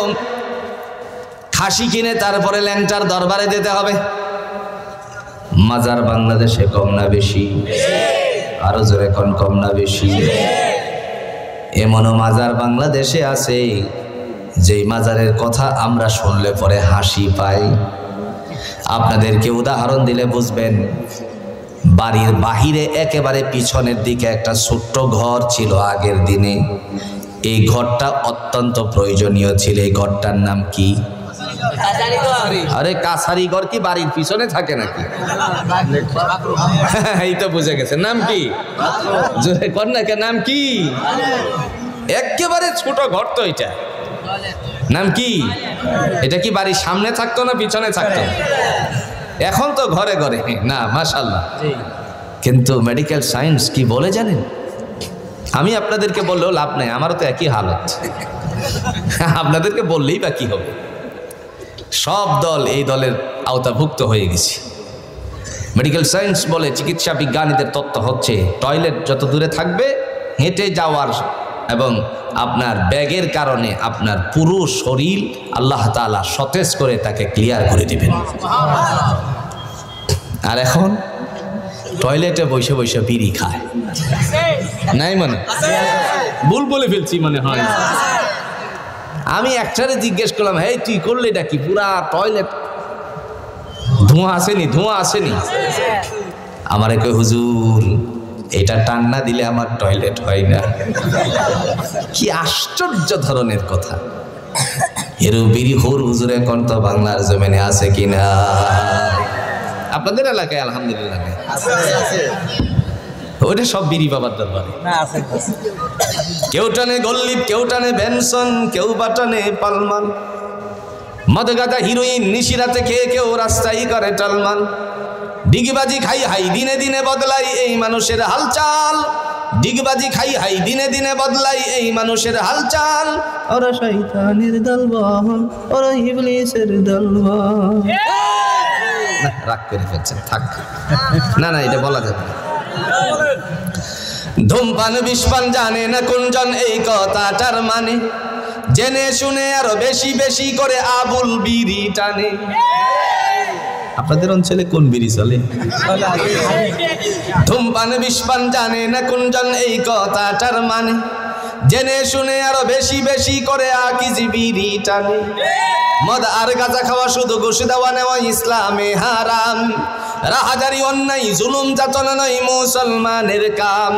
খাসি কিনে, তারপরে ল্যাংটার দরবারে দিতে হবে। মাজার বাংলাদেশে কম না বেশি? আরো জোরে কোন কম না বেশি? এমনও মাজার বাংলাদেশে আছে যেই মাজারের কথা আমরা শুনলে পরে হাসি পাই। আপনাদেরকে উদাহরণ দিলে বুঝবেন। বাড়ির বাহিরে একেবারে পিছনের দিকে একটা ছোট্ট ঘর ছিল আগের দিনে। এই ঘরটা অত্যন্ত প্রয়োজনীয় ছিল। এই ঘরটার নাম কি? আরে কাছারি ঘর কি বাড়ির পিছনে থাকে নাকি? এই তো বুঝে গেছে। নাম কি? জোরে কর না, নাম কি? একেবারে ছোট ঘর তো এটা। নাম কি? এটা কি বাড়ির সামনে থাকতো না পিছনে থাকতো? এখন তো ঘরে ঘরে না, মাশাআল্লাহ। কিন্তু মেডিকেল সায়েন্স কি বলে জানেন? আমি আপনাদেরকে বললেও লাভ নাই, আমারও তো একই হালত। আপনাদেরকে বললেই বা কি হবে? সব দল এই দলের আওতাভুক্ত হয়ে গেছি। মেডিকেল সায়েন্স বলে, চিকিৎসা বিজ্ঞানীদের তত্ত্ব হচ্ছে টয়লেট যত দূরে থাকবে হেঁটে যাওয়ার এবং আপনার ব্যাগের কারণে আপনার পুরো শরীর আল্লাহ তাআলা সতেজ করে তাকে ক্লিয়ার করে দিবেন। আর এখন টয়লেটে বসে বসে বিড়ি খায়, নাই মানে ভুল বলে ফেলছি মনে হয়। আমি একটারে জিজ্ঞেস করলাম, হেই তুই করলে এটা কি? পুরা টয়লেট ধোঁয়া আসেনি, ধোঁয়া আসেনি? আমারে কই, হুজুর এটা টান না দিলে আমার টয়লেট হয় না। কি আশ্চর্য ধরনের কথা! এরও বিড়ি খোর হুজুর এখন তো বাংলার জমিনে আছে কিনা? আপনাদের এলাকায় আলহামদুলিল্লাহ ওটা সব বিড়ি বাবার দরবারে। কেউ টানে গল্লিপ, কেউ টানে বেনসন, কেউ বা টানে পালমান। মদ গাঁজা হিরোইন নিশিরাতে খেয়ে কেউ রাস্তায় করে টালমান। ডিগবাজি খাই হাই দিনে দিনে বদলাই এই মানুষের হালচাল। ডিগবাজি খাই হাই দিনে দিনে বদলাই এই মানুষের হালচাল। ওরা শয়তানের দলবল, ওরা ইবলিসের দলবল। রাগ করে ফেলছেন, থাক না, না এটা বলা যাবে না। ধূমপান বিষপান জানে না কোনজন, এই কথাটার মানে জেনে শুনে আরো বেশি বেশি করে আবুল বিড়ি টানে। আপনাদের অঞ্চলে কোন বিড়ি চলে? ধূমপান বিষপান জানে না কোনজন, এই কথাটার মানে জেনে শুনে আরো বেশি বেশি করে আকিজি বিড়ি টানে। মদ আর গাঁজা খাওয়া শুধু ঘুষ দেওয়া নেওয়া ইসলামে হারাম। রাহাজারি অন্যায় জুলুম যাতনা নয় মুসলমানের কাম।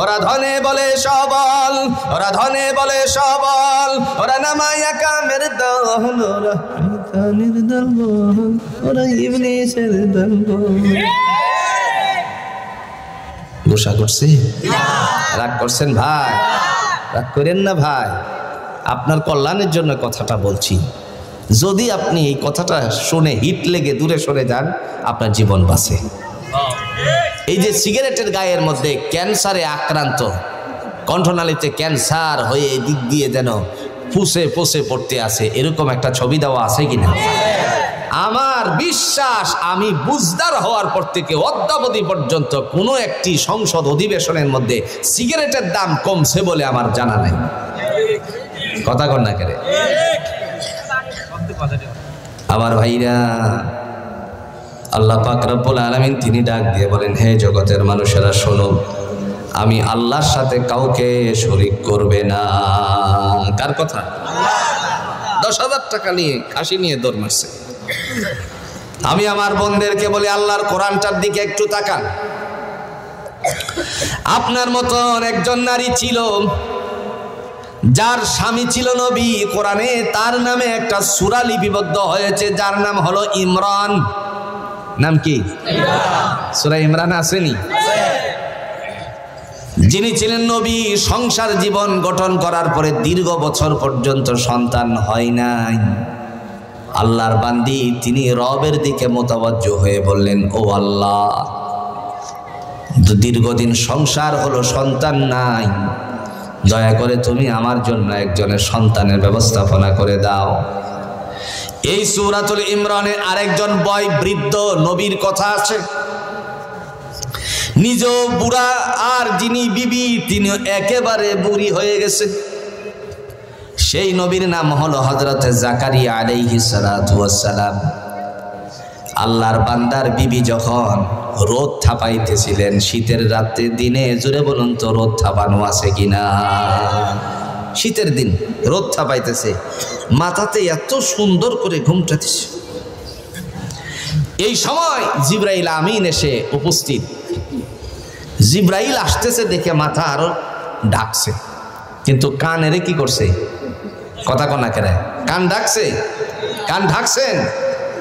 ওরা ধনে বলে সবল, ওরা ধনে বলে সবল, ওরা নামায়া কামের দল, ওরা শয়তানের দলবল, ওরা ইবলিসের দলবল। গোসা করছে? রাগ করছেন ভাই? রাগ করেন না ভাই, আপনার কল্যাণের জন্য কথাটা বলছি। যদি আপনি এই কথাটা শুনে হিট লেগে দূরে সরে যান, আপনার জীবন বাঁচে। এই যে সিগারেটের গায়ের মধ্যে ক্যান্সারে আক্রান্ত, কণ্ঠনালীতে ক্যান্সার হয়ে দিক দিয়ে যেন ফুসে ফুসে পড়তে আছে, এরকম একটা ছবি দেওয়া আছে কিনা? আমার বিশ্বাস, আমি বুঝদার হওয়ার পর থেকে অদ্যাবধি পর্যন্ত কোনো একটি সংসদ অধিবেশনের মধ্যে সিগারেটের দাম কমছে বলে আমার জানা নাই। কথা কন না কেন? আমার ভাইরা, আল্লাহ পাক রব্বুল আলামিন তিনি ডাক দিয়ে বলেন, হে জগতের মানুষেরা শোনো, আমি আল্লাহর সাথে কাউকে শরীক করবে না। কার কথা? 10,000 টাকা নিয়ে খাসি নিয়ে দৌড় মারছে। আমি আমার বোনদেরকে বলি, আল্লাহর কোরআনটার দিকে একটু তাকান। আপনার মতন একজন নারী ছিল যার স্বামী ছিল নবী। কোরআনে তার নামে একটা সূরা লিপিবদ্ধ হয়েছে যার নাম হলো ইমরান। নাম কি? সূরা ইমরান আসেনি? যিনি ছিলেন নবী, সংসার জীবন গঠন করার পরে দীর্ঘ বছর পর্যন্ত সন্তান হয় নাই। আল্লাহর বান্দি তিনি রবের দিকে মোতাবজ্জো হয়ে বললেন, ও আল্লাহ, দীর্ঘদিন সংসার হলো, সন্তান নাই, দয়া করে তুমি আমার জন্য একজনের সন্তানের ব্যবস্থাপনা করে দাও। এই সূরাতুল ইমরানে আরেকজন বয় বৃদ্ধ নবীর কথা আছে। নিজেও বুড়া, আর যিনি বিবি তিনি একেবারে বুড়ি হয়ে গেছে। সেই নবীর নাম হলো হযরত জাকারিয়া আলাইহিস সালাতু ওয়াস সালাম। আল্লাহর বান্দার বিবি যখন রোদ থাপাইতেছিলেন শীতের রাতে, দিনে জুড়ে বলুন তো রোদ থাপানো আছে কিনা? শীতের দিন রোদ থাপাইতেছে, মাথাতে এত সুন্দর করে ঘুমটাতেছে। এই সময় জিবরাইল আমিন এসে উপস্থিত। জিবরাইল আসতেছে দেখে মাথা আরো ডাকছে, কিন্তু কানেরে কি করছে? কথা কনা কেন? কান ডাকছে, কান ঢাকছেন,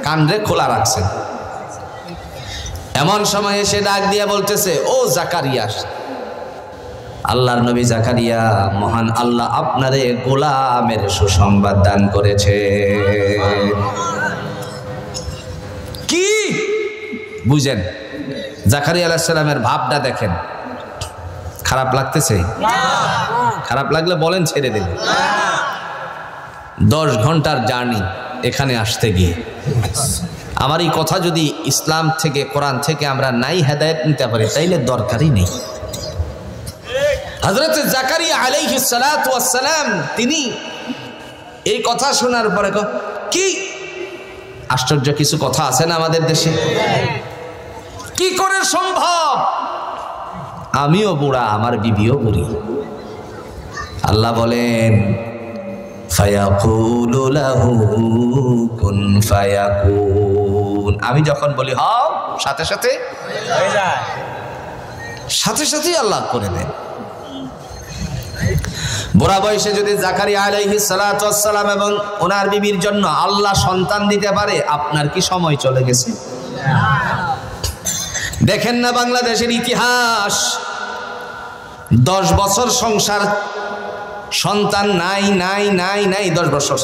কান রে খোলা রাখছেন। এমন সময় এসে ডাক দিয়া বলতেছে, ও জাকারিয়া, আল্লাহর নবী জাকারিয়া, মহান আল্লাহ আপনারে গোলামের সুসংবাদ দান করেছে। কি বুঝেন? জাকারিয়া আলাইহিস সালামের ভাবটা দেখেন। খারাপ লাগতেছে? খারাপ লাগলে বলেন, ছেড়ে দিন। 10 ঘন্টার জার্নি এখানে আসতে গিয়ে, আমার এই কথা যদি ইসলাম থেকে কোরআন থেকে আমরা নাই হেদায়েত নিতে পারি তাইলে দরকারই নেই। হযরত জাকারিয়া আলাইহিস সালাতু ওয়াস সালাম তিনি এই কথা শোনার পরে কি আশ্চর্য কিছু কথা আছে না আমাদের দেশে, কি করে সম্ভব, আমিও বুড়া আমার বিবিও বুড়ি। আল্লাহ বলেন ফায়াকুলু লাহু কুন ফায়াকুন, আমি যখন বলি হও সাথে সাথে হয়ে যায়, সাথে সাথেই আল্লাহ করে দেন। বুড়া বয়সে যদি জাকারিয়া আলাইহিস সালাতু ওয়াস সালাম এবং ওনার বিবির জন্য আল্লাহ সন্তান দিতে পারে, আপনার কি সময় চলে গেছে? দেখেন না বাংলাদেশের ইতিহাস, 10 বছর সংসার, সন্তান নাই নাই নাই নাই 10 বছর।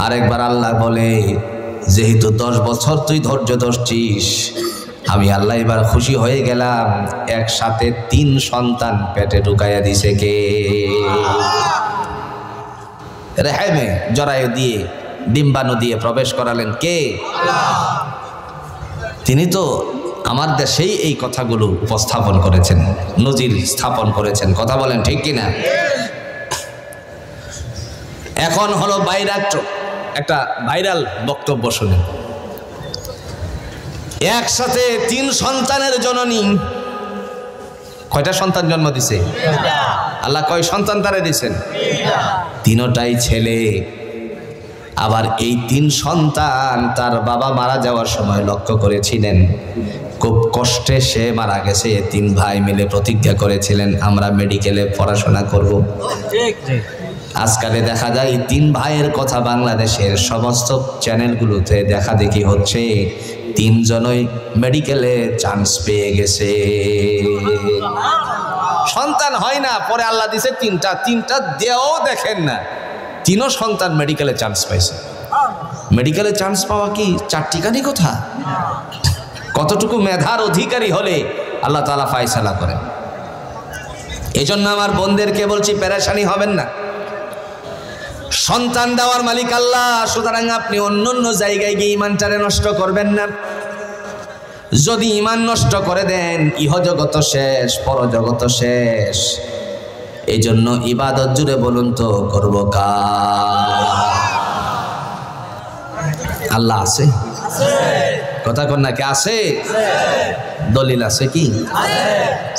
আরেকবার আল্লাহ বলে যেহেতু 10 বছর তুই ধৈর্য ধরছিস, আমি আল্লাহ এবার খুশি হয়ে গেলাম, একসাথে 3 সন্তান পেটে ঢুকাইয়া দিছে কে? রেহেমে জরায়ু দিয়ে ডিম্বাণু দিয়ে প্রবেশ করালেন কে? তিনি তো আমার দেশেই এই কথাগুলো উপস্থাপন করেছেন, নজির স্থাপন করেছেন। কথা বলেন ঠিক কিনা? এখন হলো একটা ভাইরাল বক্তব্য শুনেন। একসাথে 3 সন্তানের জননী, কয়টা সন্তান জন্ম দিছে? আল্লাহ কয় সন্তান তারে দিছেন? 3টাই ছেলে। আবার এই 3 সন্তান তার বাবা মারা যাওয়ার সময় লক্ষ্য করেছিলেন, খুব কষ্টে সে মারা গেছে। 3 ভাই মিলে প্রতিজ্ঞা করেছিলেন আমরা মেডিকেলে পড়াশোনা করব। আজকালে দেখা যায় 3 ভাইয়ের কথা বাংলাদেশের সমস্ত চ্যানেলগুলোতে দেখা দেখি হচ্ছে, 3 জনই মেডিকেলে চান্স পেয়ে গেছে। সন্তান হয় না, পরে আল্লাহ দিছে 3টা দেও দেখেন না, 3ও সন্তান মেডিকেলে চান্স পাইছে। মেডিকেলে চান্স পাওয়া কি চারটিখানি কথা? কতটুকু মেধার অধিকারী হলে আল্লাহ তাআলা ফায়সালা করেন। এজন্য আমার বোনদেরকে বলছি, পেরেশানি হবেন না, সন্তান দেওয়ার মালিক আল্লাহ, সুতরাং আপনি অন্য জায়গায় গিয়ে ইমানটারে নষ্ট করবেন না। যদি ইমান নষ্ট করে দেন, ইহজগত শেষ, পরজগত শেষ। এই জন্য ইবাদত জুড়ে বলুন তো করব কার? আল্লাহ আছে? কথা কন না, কে আছে? দলিল আছে কি?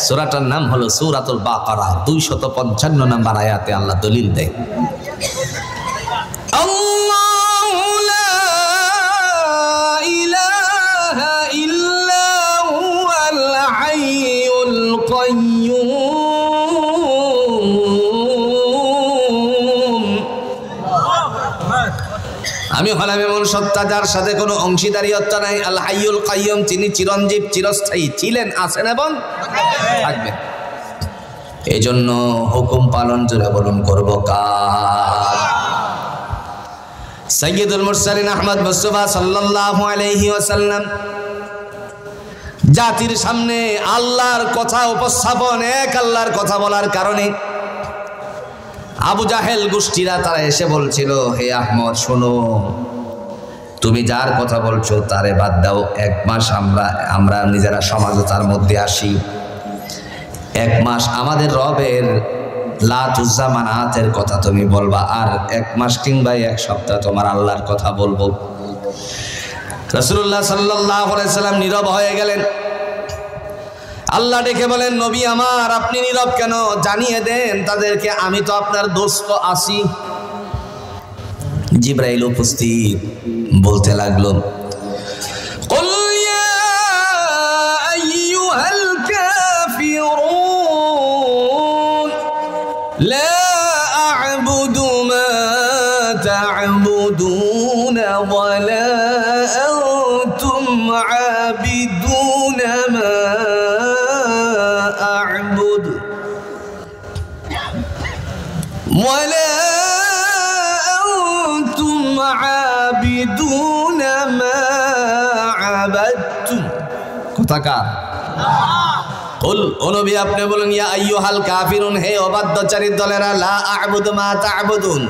সূরাটার নাম হলো সূরাতুল বাকারা, 255 নম্বর আয়াতে আল্লাহ দলিল দেয়। আল্লাহু লা ইলাহা ইল্লা হুয়াল হাইয়ুল কাইয়্যুম, আমি হলাম এমন সত্তা যার সাথে কোনো অংশীদারিত্ব নাই। আল হাইয়ুল কাইয়্যুম, তিনি চিরঞ্জীব, চিরস্থায়ী, ছিলেন, আছেন এবং থাকবেন। এই জন্য হুকুম পালন জোরে বলুন করব কার? সাইয়্যিদুল মুরসালিন আহমদ মুস্তাফা সাল্লাল্লাহু আলাইহি ওয়াসাল্লাম জাতির সামনে আল্লাহর কথা উপস্থাপন, এক আল্লাহর কথা বলার কারণে আবু জাহেল গোষ্ঠীরা তারা এসে বলছিল, হে আহমদ শোনো, তুমি যার কথা বলছো তারে বাদ দাও, 1 মাস আমরা নিজেরা সমাজতার মধ্যে আসি, 1 মাস আমাদের রবের লাতুজ্জা মানাতের কথা তুমি বলবা, আর 1 মাস কিংবা 1 সপ্তাহ তোমার আল্লাহর কথা বলবো। রাসূলুল্লাহ সাল্লাল্লাহু আলাইহি সাল্লাম নীরব হয়ে গেলেন। আল্লাহ ডেকে বলেন, নবী আমার আপনি নীরব কেন? জানিয়ে দেন তাদেরকে, আমি তো আপনার দোস্ত আছি। জিবরাইল উপস্থিত, বলতে লাগলো, কুল ইয়া আইয়ুহাল কাফিরুন লা আ'বুদু মা তা'বুদুনা ওয়া লা আনতুম আবিদুনা মা আ'বুদু ওয়া লা আনতুম আবিদুনা মা আবাদতুম। কথা কার? কুল, ও নবী আপনি বলুন, ইয়া আইয়ুহাল কাফিরুন, হে অবাধ্যচারীর দলেরা, লা আ'বুদু মা তা'বুদুন,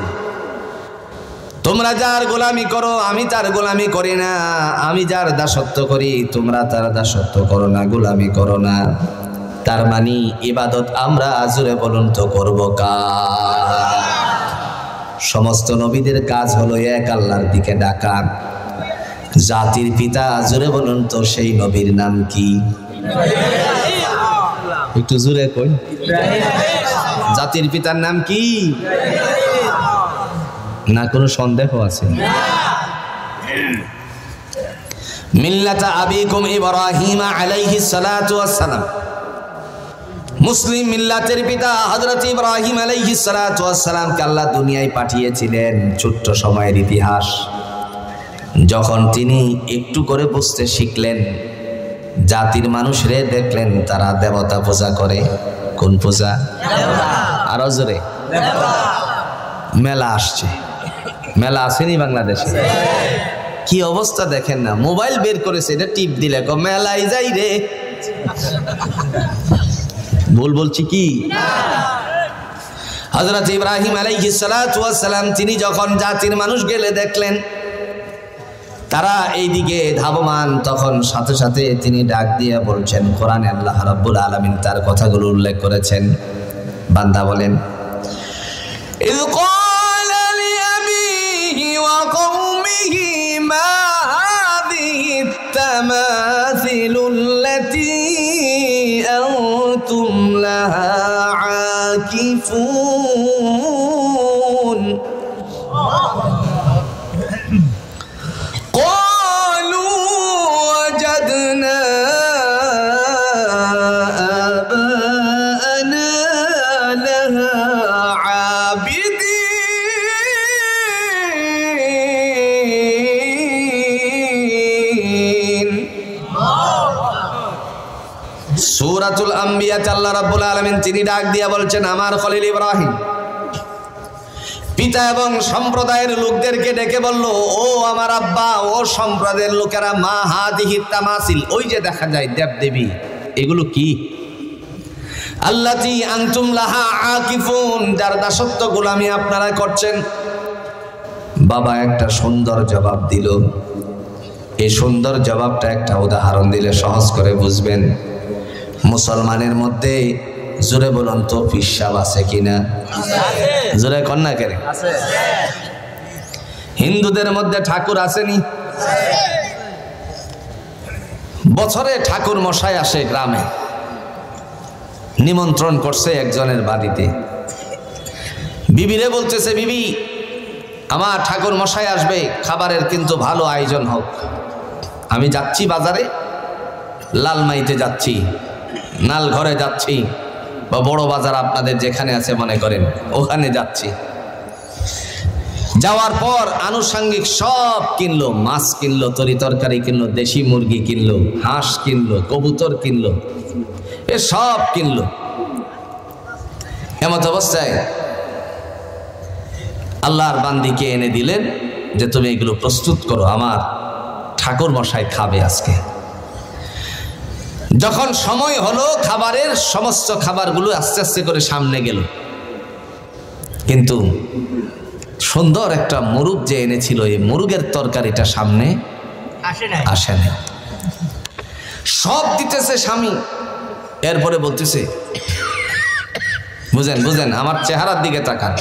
তোমরা যার গোলামি করো আমি তার গোলামি করি না, আমি যার দাসত্ব করি তোমরা তার দাসত্ব করো না, গোলামি করো না। তার মানে ইবাদত আমরা জোরে বলুন তো করব কার? সমস্ত নবীদের কাজ হলো এক আল্লাহর দিকে ডাকা। জাতির পিতা জোরে বলুন তো সেই নবীর নাম কি? একটু জোরে কই। জাতির পিতার নাম কি? না কোনো সন্দেহ আছে? মিল্লাতা আবিকুম ইব্রাহিম আলাইহিস সালাতু ওয়াস সালাম। মুসলিম মিল্লাতের পিতা হযরত ইব্রাহিম আলাইহিস সালাতু ওয়াস সালামকে আল্লাহ দুনিয়ায় পাঠিয়েছিলেন। ছোট্ট সময়ের ইতিহাস। যখন তিনি একটু করে বুঝতে শিখলেন, জাতির মানুষরে দেখলেন তারা দেবতা পূজা করে। কোন পূজা? আরো জোরে। মেলা আসছে, মেলা আসেনি বাংলাদেশে? কি অবস্থা দেখেন না, মোবাইল বের করেছে, এটা টিপ দিলে মেলায় যাই রে। ভুল বলছি কি? হযরত ইব্রাহিম আলাইহিস সালাতু ওয়াস সালাম তিনি যখন জাতির মানুষ গেলে দেখলেন তারা এইদিকে ধাবমান, তখন সাথে সাথে তিনি ডাক দিয়ে বলছেন, কোরআনে আল্লাহ রাব্বুল আলামিন তার কথাগুলো উল্লেখ করেছেন। বান্দা বলেন, ইয ক্বালা লিআবিহি ওয়া কওমিহি মা হাযিহি তামাসিলুল্লাতী আনতুম লাহা আকিফুন। সূরাতুল আম্বিয়াতে আল্লাহ রাব্বুল আলামিন তিনি ডাক দিয়া বলছেন, আমার খলিল ইব্রাহিম পিতা এবং সম্প্রদায়ের লোকদেরকে ডেকে বলল, ও আমার আব্বা, ও সম্প্রদায়ের লোকেরা, মা হাদিহি তামাসিল, ওই যে দেখা যায় দেবদেবী, এগুলো কি? আল্লাতী আনতুম লাহা আকিফুন, যার দাসত্ব গোলামি আপনারা করছেন। বাবা একটা সুন্দর জবাব দিল। এই সুন্দর জবাবটা একটা উদাহরণ দিলে সহজ করে বুঝবেন। মুসলমানের মধ্যে জোরে বলুন তো পিসাব আছে কিনা? জোরে কন্যা কেন? হিন্দুদের মধ্যে ঠাকুর আসেনি? বছরে ঠাকুর মশাই আসে গ্রামে, নিমন্ত্রণ করছে একজনের বাড়িতে। বিবিরে বলতেছে, বিবি আমার ঠাকুর মশাই আসবে, খাবারের কিন্তু ভালো আয়োজন হোক। আমি যাচ্ছি বাজারে, লালমাইতে যাচ্ছি, নাল ঘরে যাচ্ছি, বা বড় বাজার আপনাদের যেখানে আছে মনে করেন, ওখানে যাচ্ছি। যাওয়ার পর আনুষঙ্গিক সব কিনলো, মাছ কিনলো, তরি তরকারি কিনলো, দেশি মুরগি কিনলো, হাঁস কিনলো, কবুতর কিনলো, এ সব কিনলো। এমত অবস্থায় আল্লাহর বান্দিকে এনে দিলেন যে তুমি এগুলো প্রস্তুত করো, আমার ঠাকুর মশাই খাবে আজকে। যখন সময় হলো খাবারের, সমস্ত খাবারগুলো আস্তে আস্তে করে সামনে গেল, কিন্তু সুন্দর একটা মুরগ যে এনেছিল, এই মুরগের তরকারিটা সামনে আসে না। সব দিতেছে স্বামী, এরপরে বলতেছে, বুঝেন বুঝেন আমার চেহারার দিকে তাকান,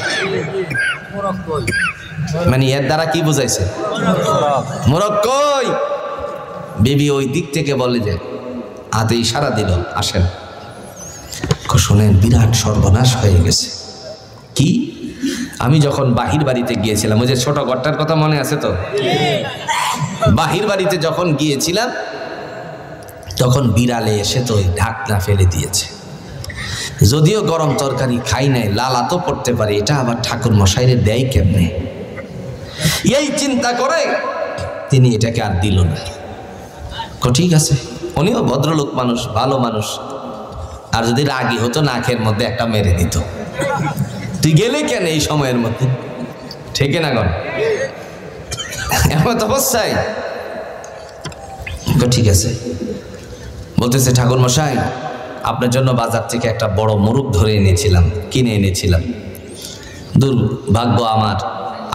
মানে এর দ্বারা কি বুঝাইছে? মুরগ কই? বিবি ওই দিক থেকে বলে যে হাতে ইশারা দিল, আসেন। শোনেন, বিরাট সর্বনাশ হয়ে গেছে। কি? আমি যখন বাহির বাড়িতে গিয়েছিলাম, ওই যে ছোট ঘরটার কথা মনে আছে তো? বাহির বাড়িতে যখন গিয়েছিলাম তখন বিড়ালে এসে তো ওই ঢাকনা ফেলে দিয়েছে। যদিও গরম তরকারি খাই নাই, লালা তো পড়তে পারি, এটা আবার ঠাকুর মশাইরে দেয় কেমনে? এই চিন্তা করে তিনি এটাকে আর দিল না। ঠিক আছে, উনিও ভদ্রলোক মানুষ, ভালো মানুষ, আর যদি রাগী হতো নাকের মধ্যে একটা মেরে দিত। তুই গেলে কেন এই সময়ের মধ্যে? ঠিক না গণ? এমন অবস্থায় ঠিক আছে বলতেছে, ঠাকুর মশাই আপনার জন্য বাজার থেকে একটা বড় মুরগ ধরে এনেছিলাম, কিনে এনেছিলাম। দুর্ভাগ্য আমার,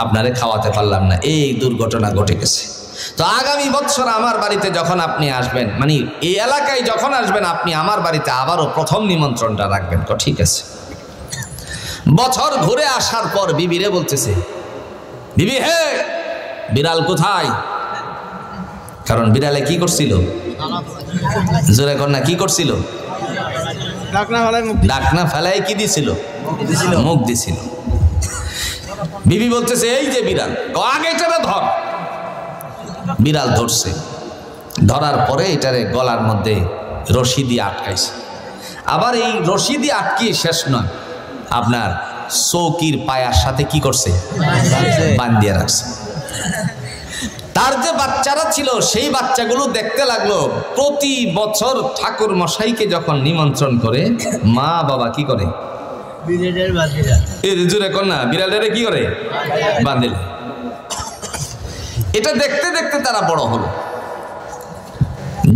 আপনারে খাওয়াতে পারলাম না, এই দুর্ঘটনা ঘটে গেছে। তো আগামী বছর আমার বাড়িতে যখন আপনি আসবেন, মানে এই এলাকায় যখন আসবেন, আপনি আমার বাড়িতে আবারও প্রথম নিমন্ত্রণটা রাখবেন। ঠিক আছে। বছর ঘুরে আসার পর বিবিরে বলতেছে, বিবি হে, বিড়াল কোথায়? কারণ বিড়ালে কি করছিল? জোরে কন্যা কি করছিল? ডাকনা ফেলায় কি দিছিল? মুখ দিছিল। বিবি বলতেছে, এই যে বিড়াল, আগে এটারে ধর। বিড়াল ধরছে, ধরার পরে এটারে গলার মধ্যে রশি দিয়ে আটকাইছে। আবার এই রশি দিয়ে আটকিয়ে শেষ নয়, আপনার চৌকির পায়ার সাথে কি করছে? বান্ধিয়ে রাখছে। তার যে বাচ্চারা ছিল সেই বাচ্চাগুলো দেখতে লাগলো প্রতি বছর ঠাকুর মশাইকে যখন নিমন্ত্রণ করে মা বাবা কি করে? জোরে কর না, বিড়ালের কি করে? বাঁধিল। এটা দেখতে দেখতে তারা বড় হলো।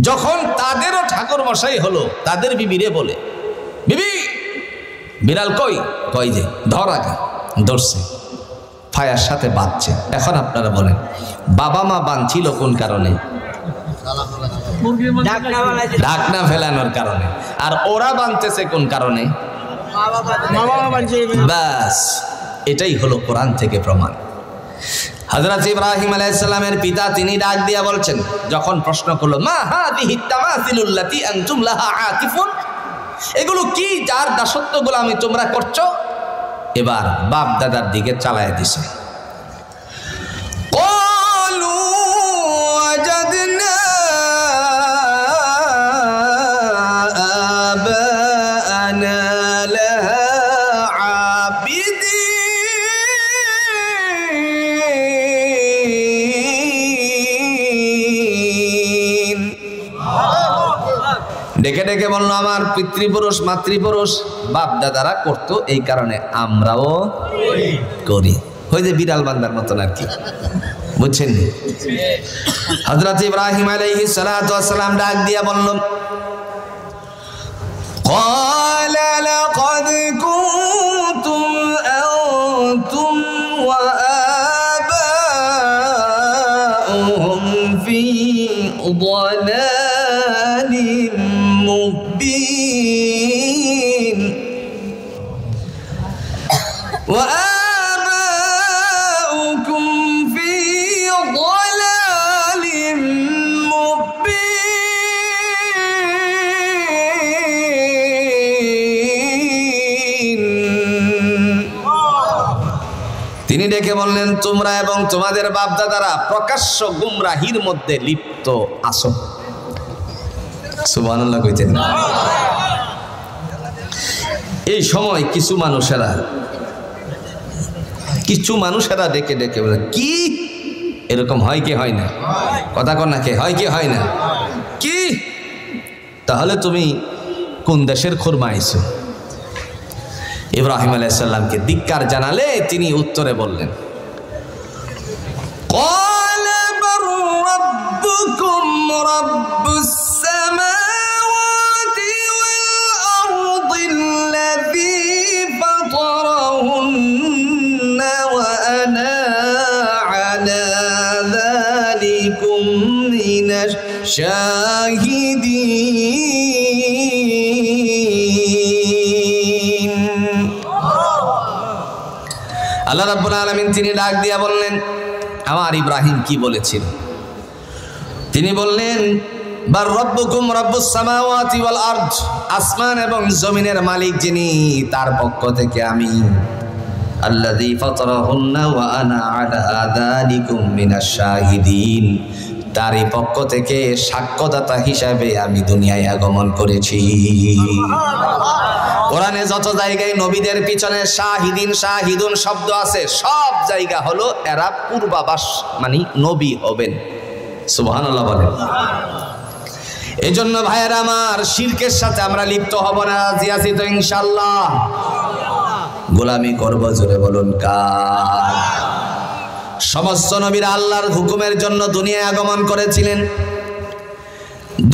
যখন তাদেরও ঠাকুর মশাই হলো, তাদের বিবিরে বলে, বিবি বিড়াল কই? কই যে ধর, আগে ধরছে, ফায়ার সাথে বাঁধছে। এখন আপনারা বলেন, বাবা মা বাঁধছিল কোন কারণে? ঢাকনা ফেলানোর কারণে। আর ওরা বাঁধতেছে কোন কারণে? ব্যাস, এটাই হলো কোরআন থেকে প্রমাণ। হযরত ইব্রাহিম আলাইহিস সালামের পিতা তিনি ডাক দিয়া বলছেন, যখন প্রশ্ন করলো, মা হাযিহি তামাসিলুল্লাতী আনতুম লাহা আকিফুন, এগুলো কি যার দাসত্ব গোলামি তোমরা করছো? এবার বাপ দাদার দিকে চালায় দিছে। ক্বালু ওয়াজাদনা আবা'ানা লাহা আবিদিন। ডেকে ডেকে বললো, আমার পিতৃপুরুষ মাতৃপুরুষ বাপ দাদারা করতো, এই কারণে আমরাও করি। হয়ে যে বিড়াল বান্দার মতন আর কি, বুঝছেন? হযরত ইব্রাহিম আলাইহিস সালাতু ওয়াস সালাম ডাক দিয়া বলল, ক্বালা লাকাদ কুনতুম আনতুম ওয়া আবাউহুম ফি ضلالٍ مبين وآباؤكم في ضلال مبين। তিনি ডেকে বললেন, তোমরা এবং তোমাদের বাপ দাদারা প্রকাশ্য গুমরাহির মধ্যে লিপ্ত আছো। সুবহানাল্লাহ কইতেন না? এই সময় কিছু মানুষেরা ডেকে ডেকে বলে, কি এরকম হয় কি হয় না? কথা কর না, কে হয় কি হয় না? কি তাহলে তুমি কোন দেশের খুরমা আইছো? ইব্রাহিম আলাইহিস সালামকে ধিক্কার জানালে তিনি উত্তরে বললেন, ক্বালা বার রাব্বুকুম রাব্বুস সামাওয়াতি ওয়াল আরদিল্লাযী ফাতারাহুন্না ওয়া আনা আলা যালিকুম মিনাশ শাহিদিন। আল্লাহ রাব্বুল আলামিন তিনি ডাক দিয়া বললেন, আমার ইব্রাহিম কি বলেছিল? তিনি বললেন, বার রব্বুকুম রব্বুস সামাওয়াতি ওয়াল আরদ, আসমান এবং জমিনের মালিক যিনি, তার পক্ষ থেকে আমি, আল্লাযী ফাতারাহুন্না ওয়া আনা আলা যালিকুম মিনাশ শাহিদিন, তারই পক্ষ থেকে সাক্ষ্যদাতা হিসাবে আমি দুনিয়ায় আগমন করেছি। কোরআনে যত জায়গায় নবীদের পিছনে শাহিদিন শাহিদুন শব্দ আছে, সব জায়গা হলো এরা পূর্বাভাস, মানে নবী হবেন। সুবহানাল্লাহ বলেন। এই জন্য ভাইয়েরা আমার, শিরকের সাথে আমরা লিপ্ত হব না, রাজি আছি তো ইনশাআল্লাহ? গোলামি করব, জোরে বলুন কার? সমস্ত নবীরা আল্লাহর হুকুমের জন্য দুনিয়ায় আগমন করেছিলেন।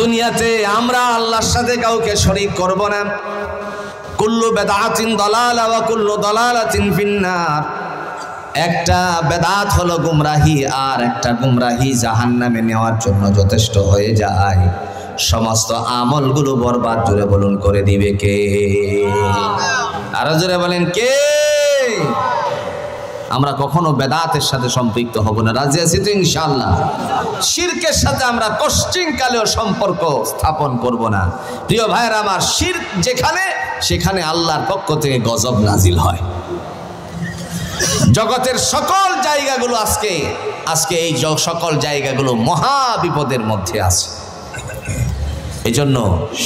দুনিয়াতে আমরা আল্লাহর সাথে কাউকে শরীক করব না। কুল্লু বিদআতিন দালালা ওয়া কুল্লু দালালাতিন ফিন্নার। একটা বেদাত হলো গুমরাহি, আর একটা গুমরাহি জাহান্নামে নেওয়ার জন্য যথেষ্ট হয়ে যায়। সমস্ত আমলগুলো বরবাদ, জোরে বলুন, করে দিবে কে? আরো জোরে বলেন কে? আমরা কখনো বেদাতের সাথে সম্পৃক্ত হব না, রাজি আছি তো ইনশাআল্লাহ। শিরকের সাথে আমরা কষ্টিংকালেও সম্পর্ক স্থাপন করব না। প্রিয় ভাইরা আমার, শিরক যেখানে, সেখানে আল্লাহর পক্ষ থেকে গজব নাজিল হয়। জগতের সকল জায়গাগুলো আজকে এই সকল জায়গাগুলো মহা বিপদের মধ্যে আছে। এই জন্য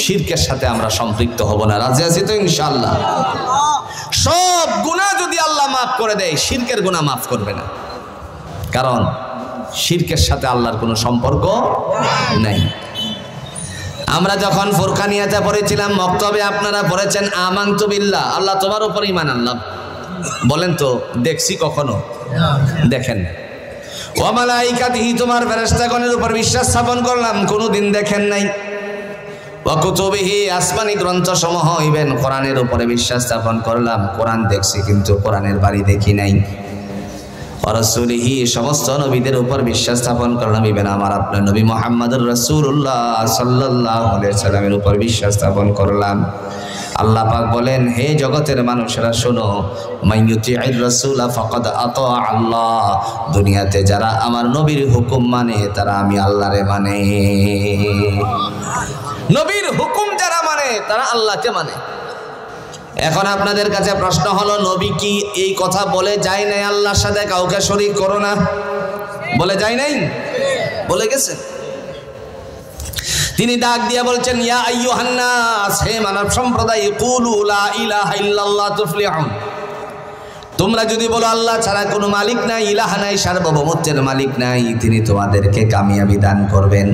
শিরকের সাথে আমরা সম্পৃক্ত হব না, রাজি আছি তো ইনশাআল্লাহ। সব গুনাহ যদি আল্লাহ মাফ করে দেয়, শিরকের গুনাহ মাফ করবে না, কারণ শিরকের সাথে আল্লাহর কোনো সম্পর্ক নেই। আমরা যখন ফুরকানিয়াতে পড়েছিলাম, মক্তবে আপনারা পড়েছেন আমানতু বিল্লাহ, আল্লাহ তোমার উপর ঈমান আনলাম। বলেন তো দেখছি কখনো? দেখেন। ওয়া মালাইকাতিহি, তোমার ফেরেশতাগণের উপর বিশ্বাস স্থাপন করলাম, কোনোদিন দেখেন নাই। ওয়া কুতুবিহি, আসমানি গ্রন্থসমূহ ইভেন কোরআনের উপরে বিশ্বাস স্থাপন করলাম, কোরআন দেখছি কিন্তু কোরআনের বাড়ি দেখি নাই। ওয়া রাসূলিহি, সমস্ত নবীদের উপর বিশ্বাস স্থাপন করলাম, ইভেন আমার আপনার নবী মুহাম্মদুর রাসূলুল্লাহ সাল্লাল্লাহু আলাইহি সাল্লামের উপর বিশ্বাস স্থাপন করলাম। আল্লাহ পাক বলেন, হে জগতের মানুষেরা শোনো, মাইয়ুতি'র রাসূলা ফাকাদ আতা আল্লাহ, দুনিয়াতে যারা আমার নবীর হুকুম মানে তারা আমি আল্লাহরে মানে। নবীর হুকুম যারা মানে তারা আল্লাহকে মানে। এখন আপনাদের কাছে প্রশ্ন হলো, নবী কি এই কথা বলে যায় নাই আল্লাহর সাথে কাউকে শরীক করো না? বলে যায় নাই? বলে গেছে। তিনি ডাক দিয়ে বলছেন, ইয়া আইয়ুহান নাস, হে মানব সম্প্রদায়, কুলু লা ইলাহা ইল্লাল্লাহ তুফলিহুন, তোমরা যদি বলো আল্লাহ ছাড়া কোনো মালিক নাই, ইলাহা নাই, সার্বভৌমত্বের মালিক নাই, তিনি তোমাদেরকে কামিয়াবি দান করবেন।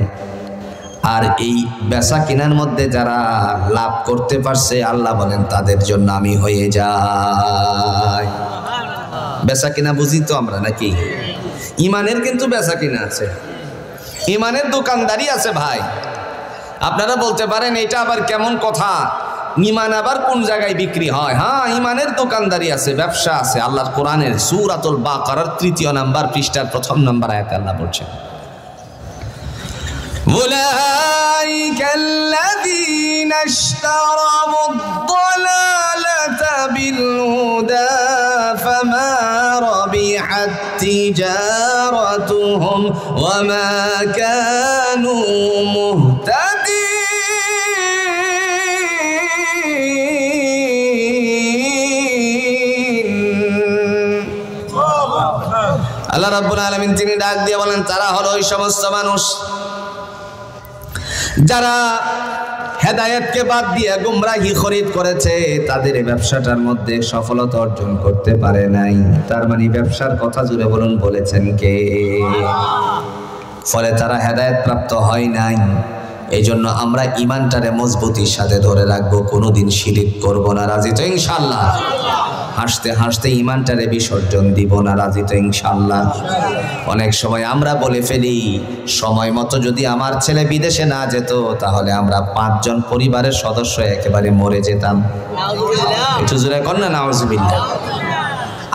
আর এই বেচা কিনার মধ্যে যারা লাভ করতে পারছে, আল্লাহ বলেন তাদের জন্য আমি হয়ে যাই। বেচা কিনা বুঝি তো আমরা নাকি? ইমানের কিন্তু বেচা কিনা আছে, ইমানের দোকানদারি আছে ভাই। আপনারা বলতে পারেন এটা আবার কেমন কথা, ইমান আবার কোন জায়গায় বিক্রি হয়? হ্যাঁ, ইমানের দোকানদারি আছে, ব্যবসা আছে। আল্লাহর কোরআনের সূরাতুল বাকারার 3 নম্বর পৃষ্ঠার 1 নম্বর আয়াতে আল্লাহ বলছেন, أولئك الذين اشتروا الضلالة بالهدى فما ربحت تجارتهم وما كانوا مهتدين। আল্লাহ রাব্বুল আলামিন তিনি ডাক দিয়ে বলেন, তারা হলো ওই সমস্ত মানুষ যারা হেদায়েতকে বাদ দিয়ে গুমরাহি খরিদ করেছে, তাদের ব্যবসাটার মধ্যে সফলতা অর্জন করতে পারে নাই। তার মানে ব্যবসার কথা জুড়ে বলুন বলেছেন কে? ফলে তারা হেদায়েত প্রাপ্ত হয় নাই। এই জন্য আমরা ইমানটারে মজবুতির সাথে ধরে রাখবো, কোনোদিন শিরিক করব না, রাজি তো ইনশাআল্লাহ? হাসতে হাসতে ইমানটারে বিসর্জন দিব না, রাজি তো ইনশাআল্লাহ? অনেক সময় আমরা বলে ফেলি, সময় মতো যদি আমার ছেলে বিদেশে না যেত তাহলে আমরা 5 জন পরিবারের সদস্য একেবারে মরে যেতাম। একটু জোরে কর না, নাউজুবিল্লাহ।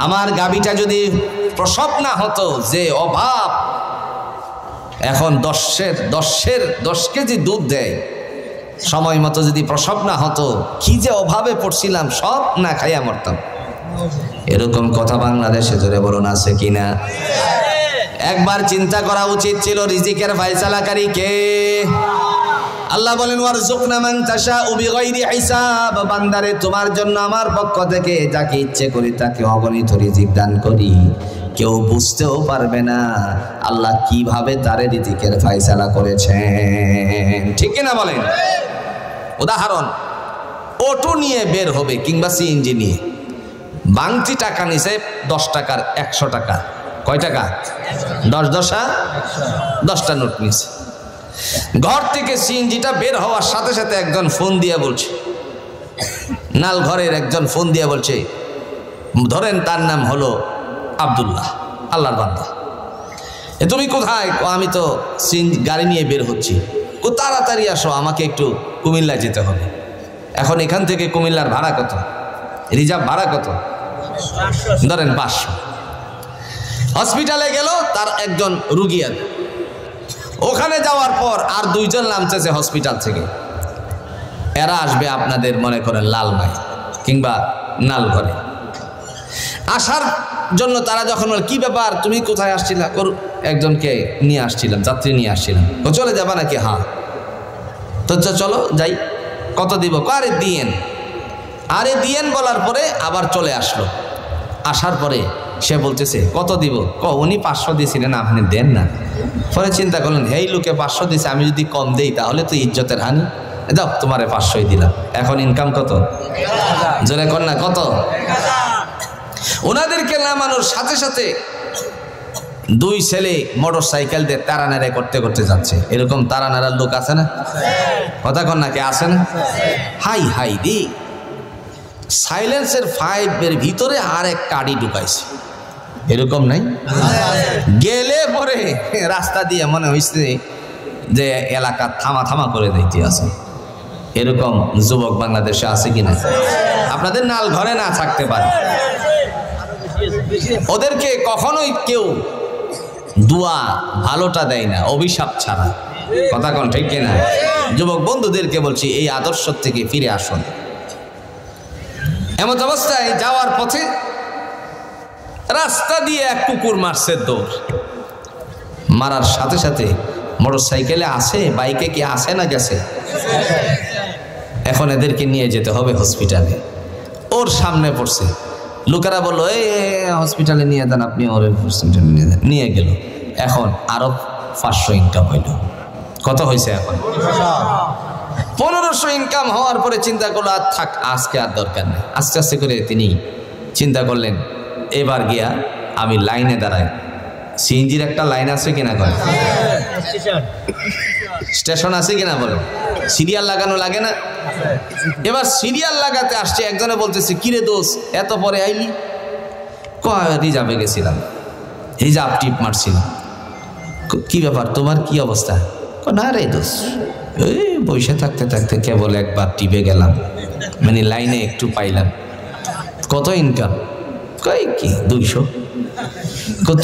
আমার গাবিটা যদি প্রসব না হতো, যে অভাব, এখন 10 কেজি দুধ দেয়, সময় মতো যদি প্রসব না হতো, কি যে অভাবে পড়ছিলাম, সব না খাইয়া মরতাম। এরকম কথা বাংলাদেশে জোরে বলুন আছে কিনা? একবার চিন্তা করা উচিত ছিল, রিজিকের ফয়সালাকারী কে? আল্লাহ বলেন, ওয়ারযুকনা মান তাশাউ বিগাইরি হিসাব, বান্দারে তোমার জন্য আমার পক্ষ থেকে যাকে ইচ্ছে করি তাকে অগণিত রিজিক দান করি, কেউ বুঝতেও পারবে না আল্লাহ কিভাবে তারে রিজিকের ফয়সালা করেছেন। ঠিক কিনা বলেন? উদাহরণ, অটো নিয়ে বের হবে কিংবা সিএনজি নিয়ে, বাংতি টাকা নিছে 10 টাকার 100 টাকা, কয় টাকা? 10টা নোট নিছে। ঘর থেকে সিএনজিটা বের হওয়ার সাথে সাথে একজন ফোন দিয়ে বলছে, নাল ঘরের একজন ফোন দিয়ে বলছে, ধরেন তার নাম হলো আব্দুল্লাহ, আল্লাহর বান্দা, তুমি কোথায়? আমি তো গাড়ি নিয়ে বের হচ্ছি। তাড়াতাড়ি আসো, আমাকে একটু কুমিল্লা যেতে হবে। এখন এখান থেকে কুমিল্লার ভাড়া কত? রিজার্ভ ভাড়া কত? ধরেন 500। হসপিটালে গেল, তার একজন রুগী আছে। ওখানে যাওয়ার পর আর দুইজন নামতেছে হসপিটাল থেকে। এরা আসবে আপনাদের মনে করেন লালমাই কিংবা নালঘরে। আসার জন্য তারা যখন বলে কি ব্যাপার, তুমি কোথায় আসছিলা? একজনকে নিয়ে আসছিলাম, যাত্রী নিয়ে আসছিলাম। ও চলে যাবা নাকি? হ্যাঁ। তো চলো যাই। কত দিব? আরে দিয়েন। আরে দিয়েন বলার পরে আবার চলে আসলো। আসার পরে সে বলতেছে কত দিব? উনি 500 দিয়েছিলেন, আপনি দেন না। পরে চিন্তা করলেন, হেই লোকে 500 দিয়েছে, আমি যদি কম দেই তাহলে তো ইজ্জতের হানি। যাও, তোমারে 500 দিলাম। এখন ইনকাম কত? জোরে কর না, কত? ওনাদেরকে নামানোর সাথে সাথে দুই ছেলে মোটর সাইকেল দিয়ে তারানারে করতে করতে যাচ্ছে। এরকম তারানারার লোক আছে না? কথা কন না, কে আছে না? হাই হাই দি, সাইলেন্সের 5 ভিতরে আর এক কাড়ি ঢুকাইছে। এরকম নাই? গেলে পরে রাস্তা দিয়ে মনে হয়েছে যে এলাকা থামা থামা করে দিতে আছে। এরকম যুবক বাংলাদেশে আছে কিনা? আপনাদের নাল ঘরে না থাকতে পারে। ওদেরকে কখনোই কেউ দোয়া ভালোটা দেয় না, অভিশাপ ছাড়া। কথা কোন ঠিক কিনা? যুবক বন্ধুদেরকে বলছি, এই আদর্শ থেকে ফিরে আসুন। এমন অবস্থায় যাওয়ার পথে রাস্তা দিয়ে এক কুকুর মারছে দৌড়। মারার সাথে সাথে মোটর সাইকেলে আসে, বাইকে কি আসে না গেছে? এখন এদেরকে নিয়ে যেতে হবে হসপিটালে। ওর সামনে পড়ছে। লোকেরা বললো, এই হসপিটালে নিয়ে দেন, আপনি ওর হসপিটালে নিয়ে দেন। নিয়ে গেল। এখন আরো 500 ইনকাম হইল। কত হয়েছে এখন? 1500 ইনকাম হওয়ার পরে চিন্তা করলো, আর থাক, আজকে আর দরকার নেই। আস্তে আস্তে করে তিনি চিন্তা করলেন, এবার গিয়া আমি লাইনে দাঁড়াই। সিএনজির একটা লাইন আছে কিনা? করে স্টেশন আছে কিনা বলেন? সিরিয়াল লাগানো লাগে না? এবার সিরিয়াল লাগাতে আসছে। একজনে বলতেছে, কিরে দোষ, এত পরে আইলি? রিজার্ভে গেছিলাম, রিজার্ভ টিপ মারছিলাম। কি ব্যাপার, তোমার কি অবস্থা? না রে দোষ, এই বসে থাকতে থাকতে কেবল একবার টিপে গেলাম, মানে লাইনে একটু পাইলাম। কত ইনকাম? কই কি 200।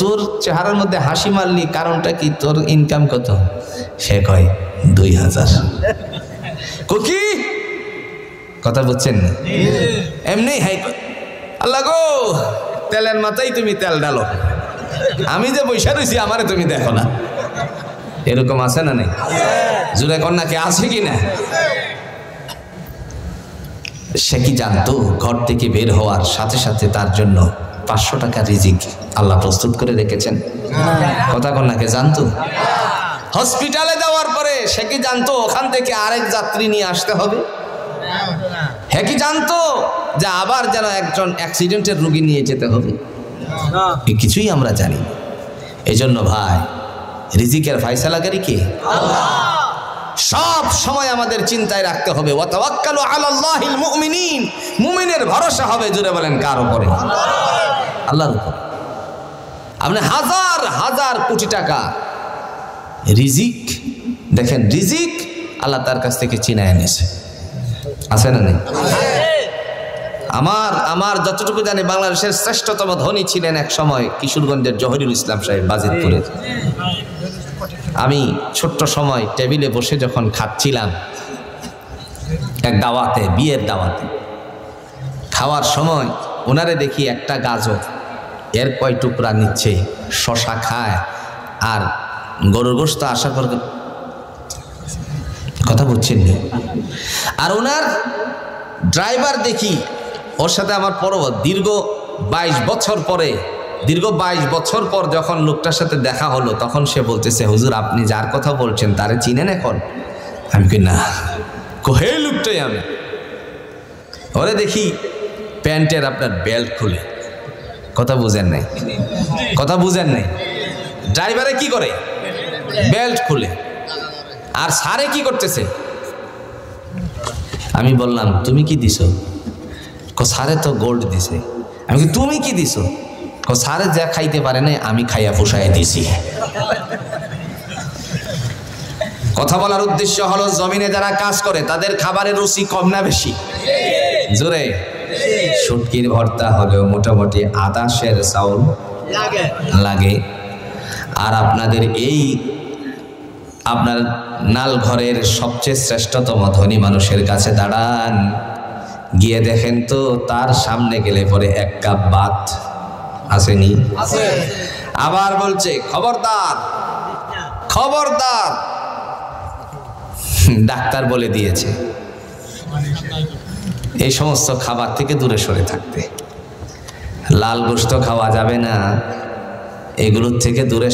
তোর চেহারার মধ্যে হাসি মারলি, কারণটা কি? তোর ইনকাম কত? সে কয় 2000। কি কথা বুঝছেন না? এমনি হাই, আল্লাহ গো, তেলের মাথায় তুমি তেল ডালো, আমি যে বৈশা রয়েছি আমারে তুমি দেখো না। এরকম আছে না? নেই? জুড়ে কন্যা কে আছে কিনা? সে কি জানতো ঘর থেকে বের হওয়ার সাথে সাথে তার জন্য 500 টাকা রিজিক আল্লাহ প্রস্তুত করে রেখেছেন? কথা কন্যাকে জানতো? হসপিটালে যাওয়ার পরে সে কি জানতো ওখান থেকে আরেক যাত্রী নিয়ে আসতে হবে? হ্যাঁ, কি জানতো যে আবার যেন একজন অ্যাক্সিডেন্টের রোগী নিয়ে যেতে হবে? কিছুই আমরা জানি। এই জন্য ভাই, রিজিকের ফায়সালাকারী কে? আল্লাহ। সব সময় আমাদের চিন্তায় রাখতে হবে, ওয়া তাওয়াক্কালু আলাল্লাহিল মুমিনিন, মুমিনের ভরসা হবে, জোরে বলেন কার উপরে? আল্লাহর উপর। আপনি হাজার হাজার কোটি টাকা রিজিক দেখেন, রিজিক আল্লাহ তার কাছ থেকে চিনায় এনেছে। আছে না নেই? আমার যতটুকু জানি বাংলাদেশের শ্রেষ্ঠতম ধনী ছিলেন এক সময় কিশোরগঞ্জের জহিরুল ইসলাম সাহেব, বাজিতপুরের। আমি ছোট্ট সময় টেবিলে বসে যখন খাচ্ছিলাম এক দাওয়াতে, বিয়ের দাওয়াতে, খাওয়ার সময় ওনারে দেখি একটা গাজর এর কয় টুকরা নিচ্ছে, শশা খায়, আর গরুর গোশত আসার পর, কথা বুঝছেন না? আর ওনার ড্রাইভার দেখি, ওর সাথে আমার দীর্ঘ 22 বছর পর যখন লোকটার সাথে দেখা হলো, তখন সে বলতেছে, হুজুর আপনি যার কথা বলছেন তারে চিনেন এখন? আমি কি না, হে লোকটাই আমি। ওরে দেখি প্যান্টের আপনার বেল্ট খুলে। কথা বুঝেন নাই? কথা বুঝেন নাই? ড্রাইভারে কি করে? বেল্ট খুলে। আর সারে কি করতেছে? আমি বললাম, তুমি কি দিছো? সারে তো গোল্ড দিছে। আমি কি, তুমি কি দিছো? সারে যা খাইতে পারে না, আমি খাইয়া পোষায় দিছি। কথা বলার উদ্দেশ্য হলো, জমিনে যারা কাজ করে তাদের খাবারের রুচি কম না বেশি? জোরে। শুটকির ভর্তা হলেও মোটামুটি 10 চাউল লাগে। আর আপনাদের এই আপনার নাল ঘরের সবচেয়ে শ্রেষ্ঠতম ধনী মানুষের কাছে দাঁড়ান, গিয়ে দেখেন তো তার সামনে গেলে পরে এক কাপ ভাত আসেনি? আবার বলছে খবরদার খবরদার, ডাক্তার বলে দিয়েছে এই সমস্ত খাবার থেকে দূরে সরে থাকতে। লাল গোশত খাওয়া যাবে না, এগুলোর থেকে দূরে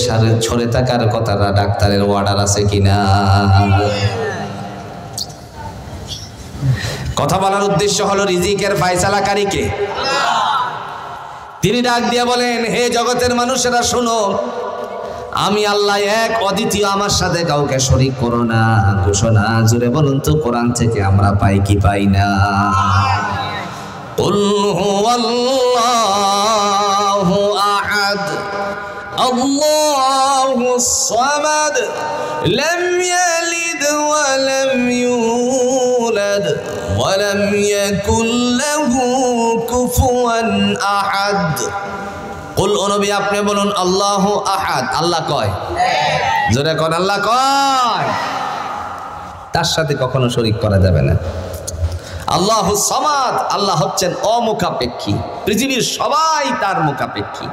সরে থাকার কথাটা ডাক্তারের অর্ডার আছে কিনা। কথা বলার উদ্দেশ্য হলো রিজিকের ফায়সালাকারী কে? তিনি ডাক দিয়ে বলেন, হে জগতের মানুষেরা শোনো, আমি আল্লাহ এক, অদ্বিতীয়, আমার সাথে কাউকে শরীক করো না। ঘোষণা জুড়ে বলুন তো কোরআন থেকে আমরা পাই কি পাই না? কুল হুয়াল্লাহু আহাদ আল্লাহুস সামাদ লাম ইয়ালিদ ওয়া লাম ইউলাদ ওয়া লাম ইয়াকুল লাহু কুফুয়ান আহাদ। কুল, ও নবী আপনি বলুন আল্লাহু আহাদ, আল্লাহ কয়, জোরে কোন আল্লাহ কয়, তার সাথে কখনো শরীক করা যাবে না। আল্লাহু সামাদ, আল্লাহ হচ্ছেন অমুখাপেক্ষী, পৃথিবীর সবাই তার মুখাপেক্ষী।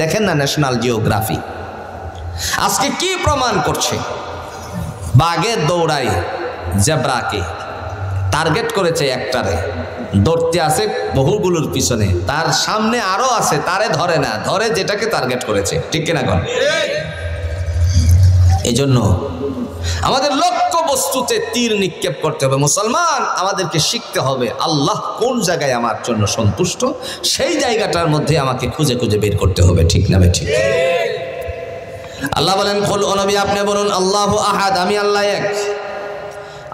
দেখেন না ন্যাশনাল জিওগ্রাফি আজকে কি প্রমাণ করছে? বাঘে দৌড়ায় জেব্রাকে, টার্গেট করেছে একটারে, দৌড়তে আছে বহুগুলোর পিছনে, তার সামনে আরো আছে, তারে ধরে না, ধরে যেটাকে টার্গেট করেছে। ঠিক কিনা কোন? এই জন্য আমাদের লক্ষ্য বস্তুতে তীর নিক্ষেপ করতে হবে। মুসলমান, আমাদেরকে শিখতে হবে আল্লাহ কোন জায়গায় আমার জন্য সন্তুষ্ট, সেই জায়গাটার মধ্যে আমাকে খুঁজে খুঁজে বের করতে হবে। ঠিক না ঠিক? আল্লাহ বলেন, কুল, ও নবী আপনি বলুন আল্লাহু আহাদ, আমি আল্লাহ এক,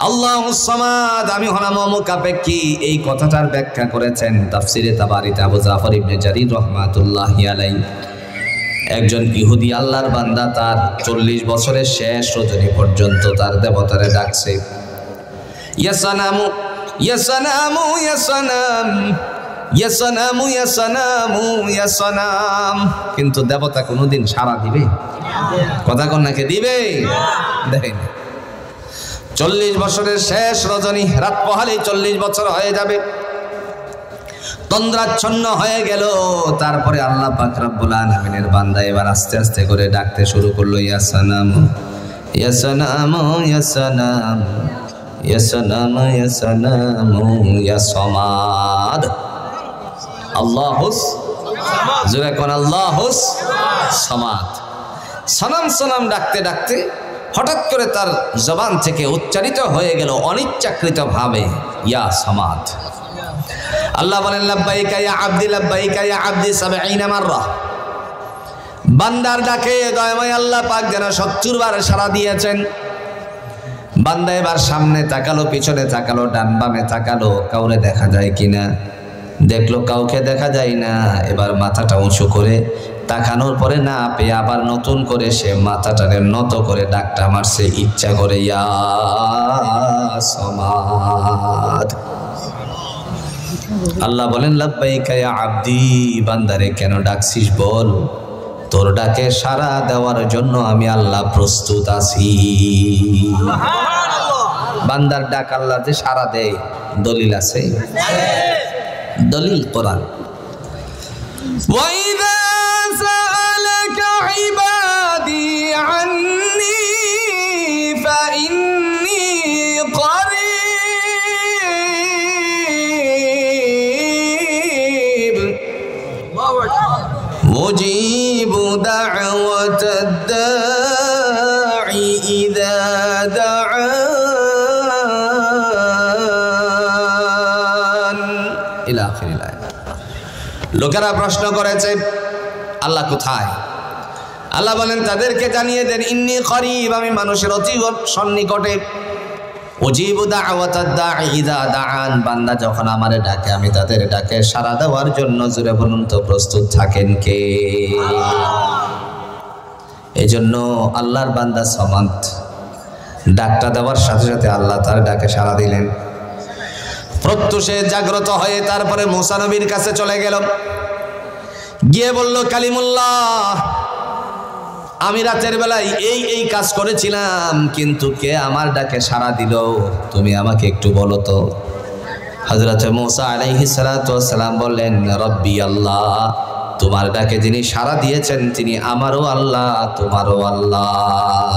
আল্লাহুস সামাদ, আমি হলাম অমুখাপেক্ষী। এই কথাটার ব্যাখ্যা করেছেন তাফসিরে তাবারিতে আবু জাফর ইবনে জারির রাহমাতুল্লাহি আলাইহি। একজন ইহুদি আল্লাহর বান্দা তার 40 বছরের শেষ রজনী পর্যন্ত তার দেবতারে ডাকছে, ইয়া সানামু ইয়া সানামু ইয়া সানাম ইয়া সানামু ইয়া সানামু ইয়া সানাম, কিন্তু দেবতা কোনোদিন সাড়া দিবে? কথা কোন নাকি দিবে? দেখেন 40 বছরের শেষ রজনী, রাত পোহালেই 40 বছর হয়ে যাবে, তন্দ্রাচ্ছন্ন হয়ে গেল। তারপরে আল্লাহ পাক রব্বুল আলামিনের বান্দা এবার আস্তে আস্তে করে ডাকতে শুরু করলো, ইয়া সানাম ইয়া সানাম ইয়া সানাম ইয়া সানাম ইয়া সানাম ইয়া সামাদ। আল্লাহুস সামাদ, জোরে কোন আল্লাহুস সামাদ। সানাম সানাম ডাকতে ডাকতে হঠাৎ করে তার জবান থেকে উচ্চারিত হয়ে গেল অনিচ্ছাকৃত ভাবে ইয়া সামাদ। আল্লাহ বলেন, লাব্বাইকা ইয়া আবদি লাব্বাইকা ইয়া আবদি 70 মাররা। বান্দার ডাকে দয়াময় আল্লাহ পাক যেন 70 বার সাড়া দিয়েছেন। বান্দা এবার সামনে তাকালো, পিছনে তাকালো, ডান বামে তাকালো, কাউরে দেখা যায় কিনা, দেখলো কাউকে দেখা যায় না। এবার মাথাটা উঁচু করে তাকানোর পরে না পেয়ে আবার নতুন করে সে মাথাটাকে নত করে ডাকটা মারছে ইচ্ছা করে, ইয়া সামাদ। আল্লাহ বলেন, লাব্বাইকা ইয়া আবদি, বান্দারে কেন ডাকছিস বল, তোর ডাকে সাড়া দেওয়ার জন্য আমি আল্লাহ প্রস্তুত আছি। বান্দার ডাক আল্লাহ যে সাড়া দেয় দলিল আছে, দলিল কোরআন। ওয়াইদা সাআলাকা ইবাদি আন্নী ফাইন্নী করিব মুজিবু দাওয়াতাদ দাঈ ইযা দাআন ইলা আখিরিল আয়াত। লোকেরা প্রশ্ন করেছে আল্লাহ কোথায়? আল্লাহ বলেন, তাদেরকে জানিয়ে দেন, ইন্নী করিব, আমি মানুষের অতি সন্নিকটে। উজিবু দাওয়াতাদ দাঈ ইযা দাআন, বান্দা যখন আমারে ডাকে আমি তাদের ডাকে সাড়া দেওয়ার জন্য, জোরে বলুন তো প্রস্তুত থাকেন কে? এজন্য আল্লাহর বান্দা সামাদ ডাকটা দেওয়ার সাথে সাথে আল্লাহ তার ডাকে সাড়া দিলেন। প্রত্যুষে জাগ্রত হয়ে তারপরে মুসা নবীর কাছে চলে গেল। গিয়ে বলল কালিমুল্লাহ আমি রাতের বেলায় এই কাজ করেছিলাম, কিন্তু কে আমার ডাকে সাড়া দিল তুমি আমাকে একটু বলো তো। হযরত মূসা আলাইহিস সালাতু ওয়াস সালাম বললেন রব্বি আল্লাহ, তোমার ডাকে যিনি সাড়া দিয়েছেন তিনি আমারও আল্লাহ তোমারও আল্লাহ।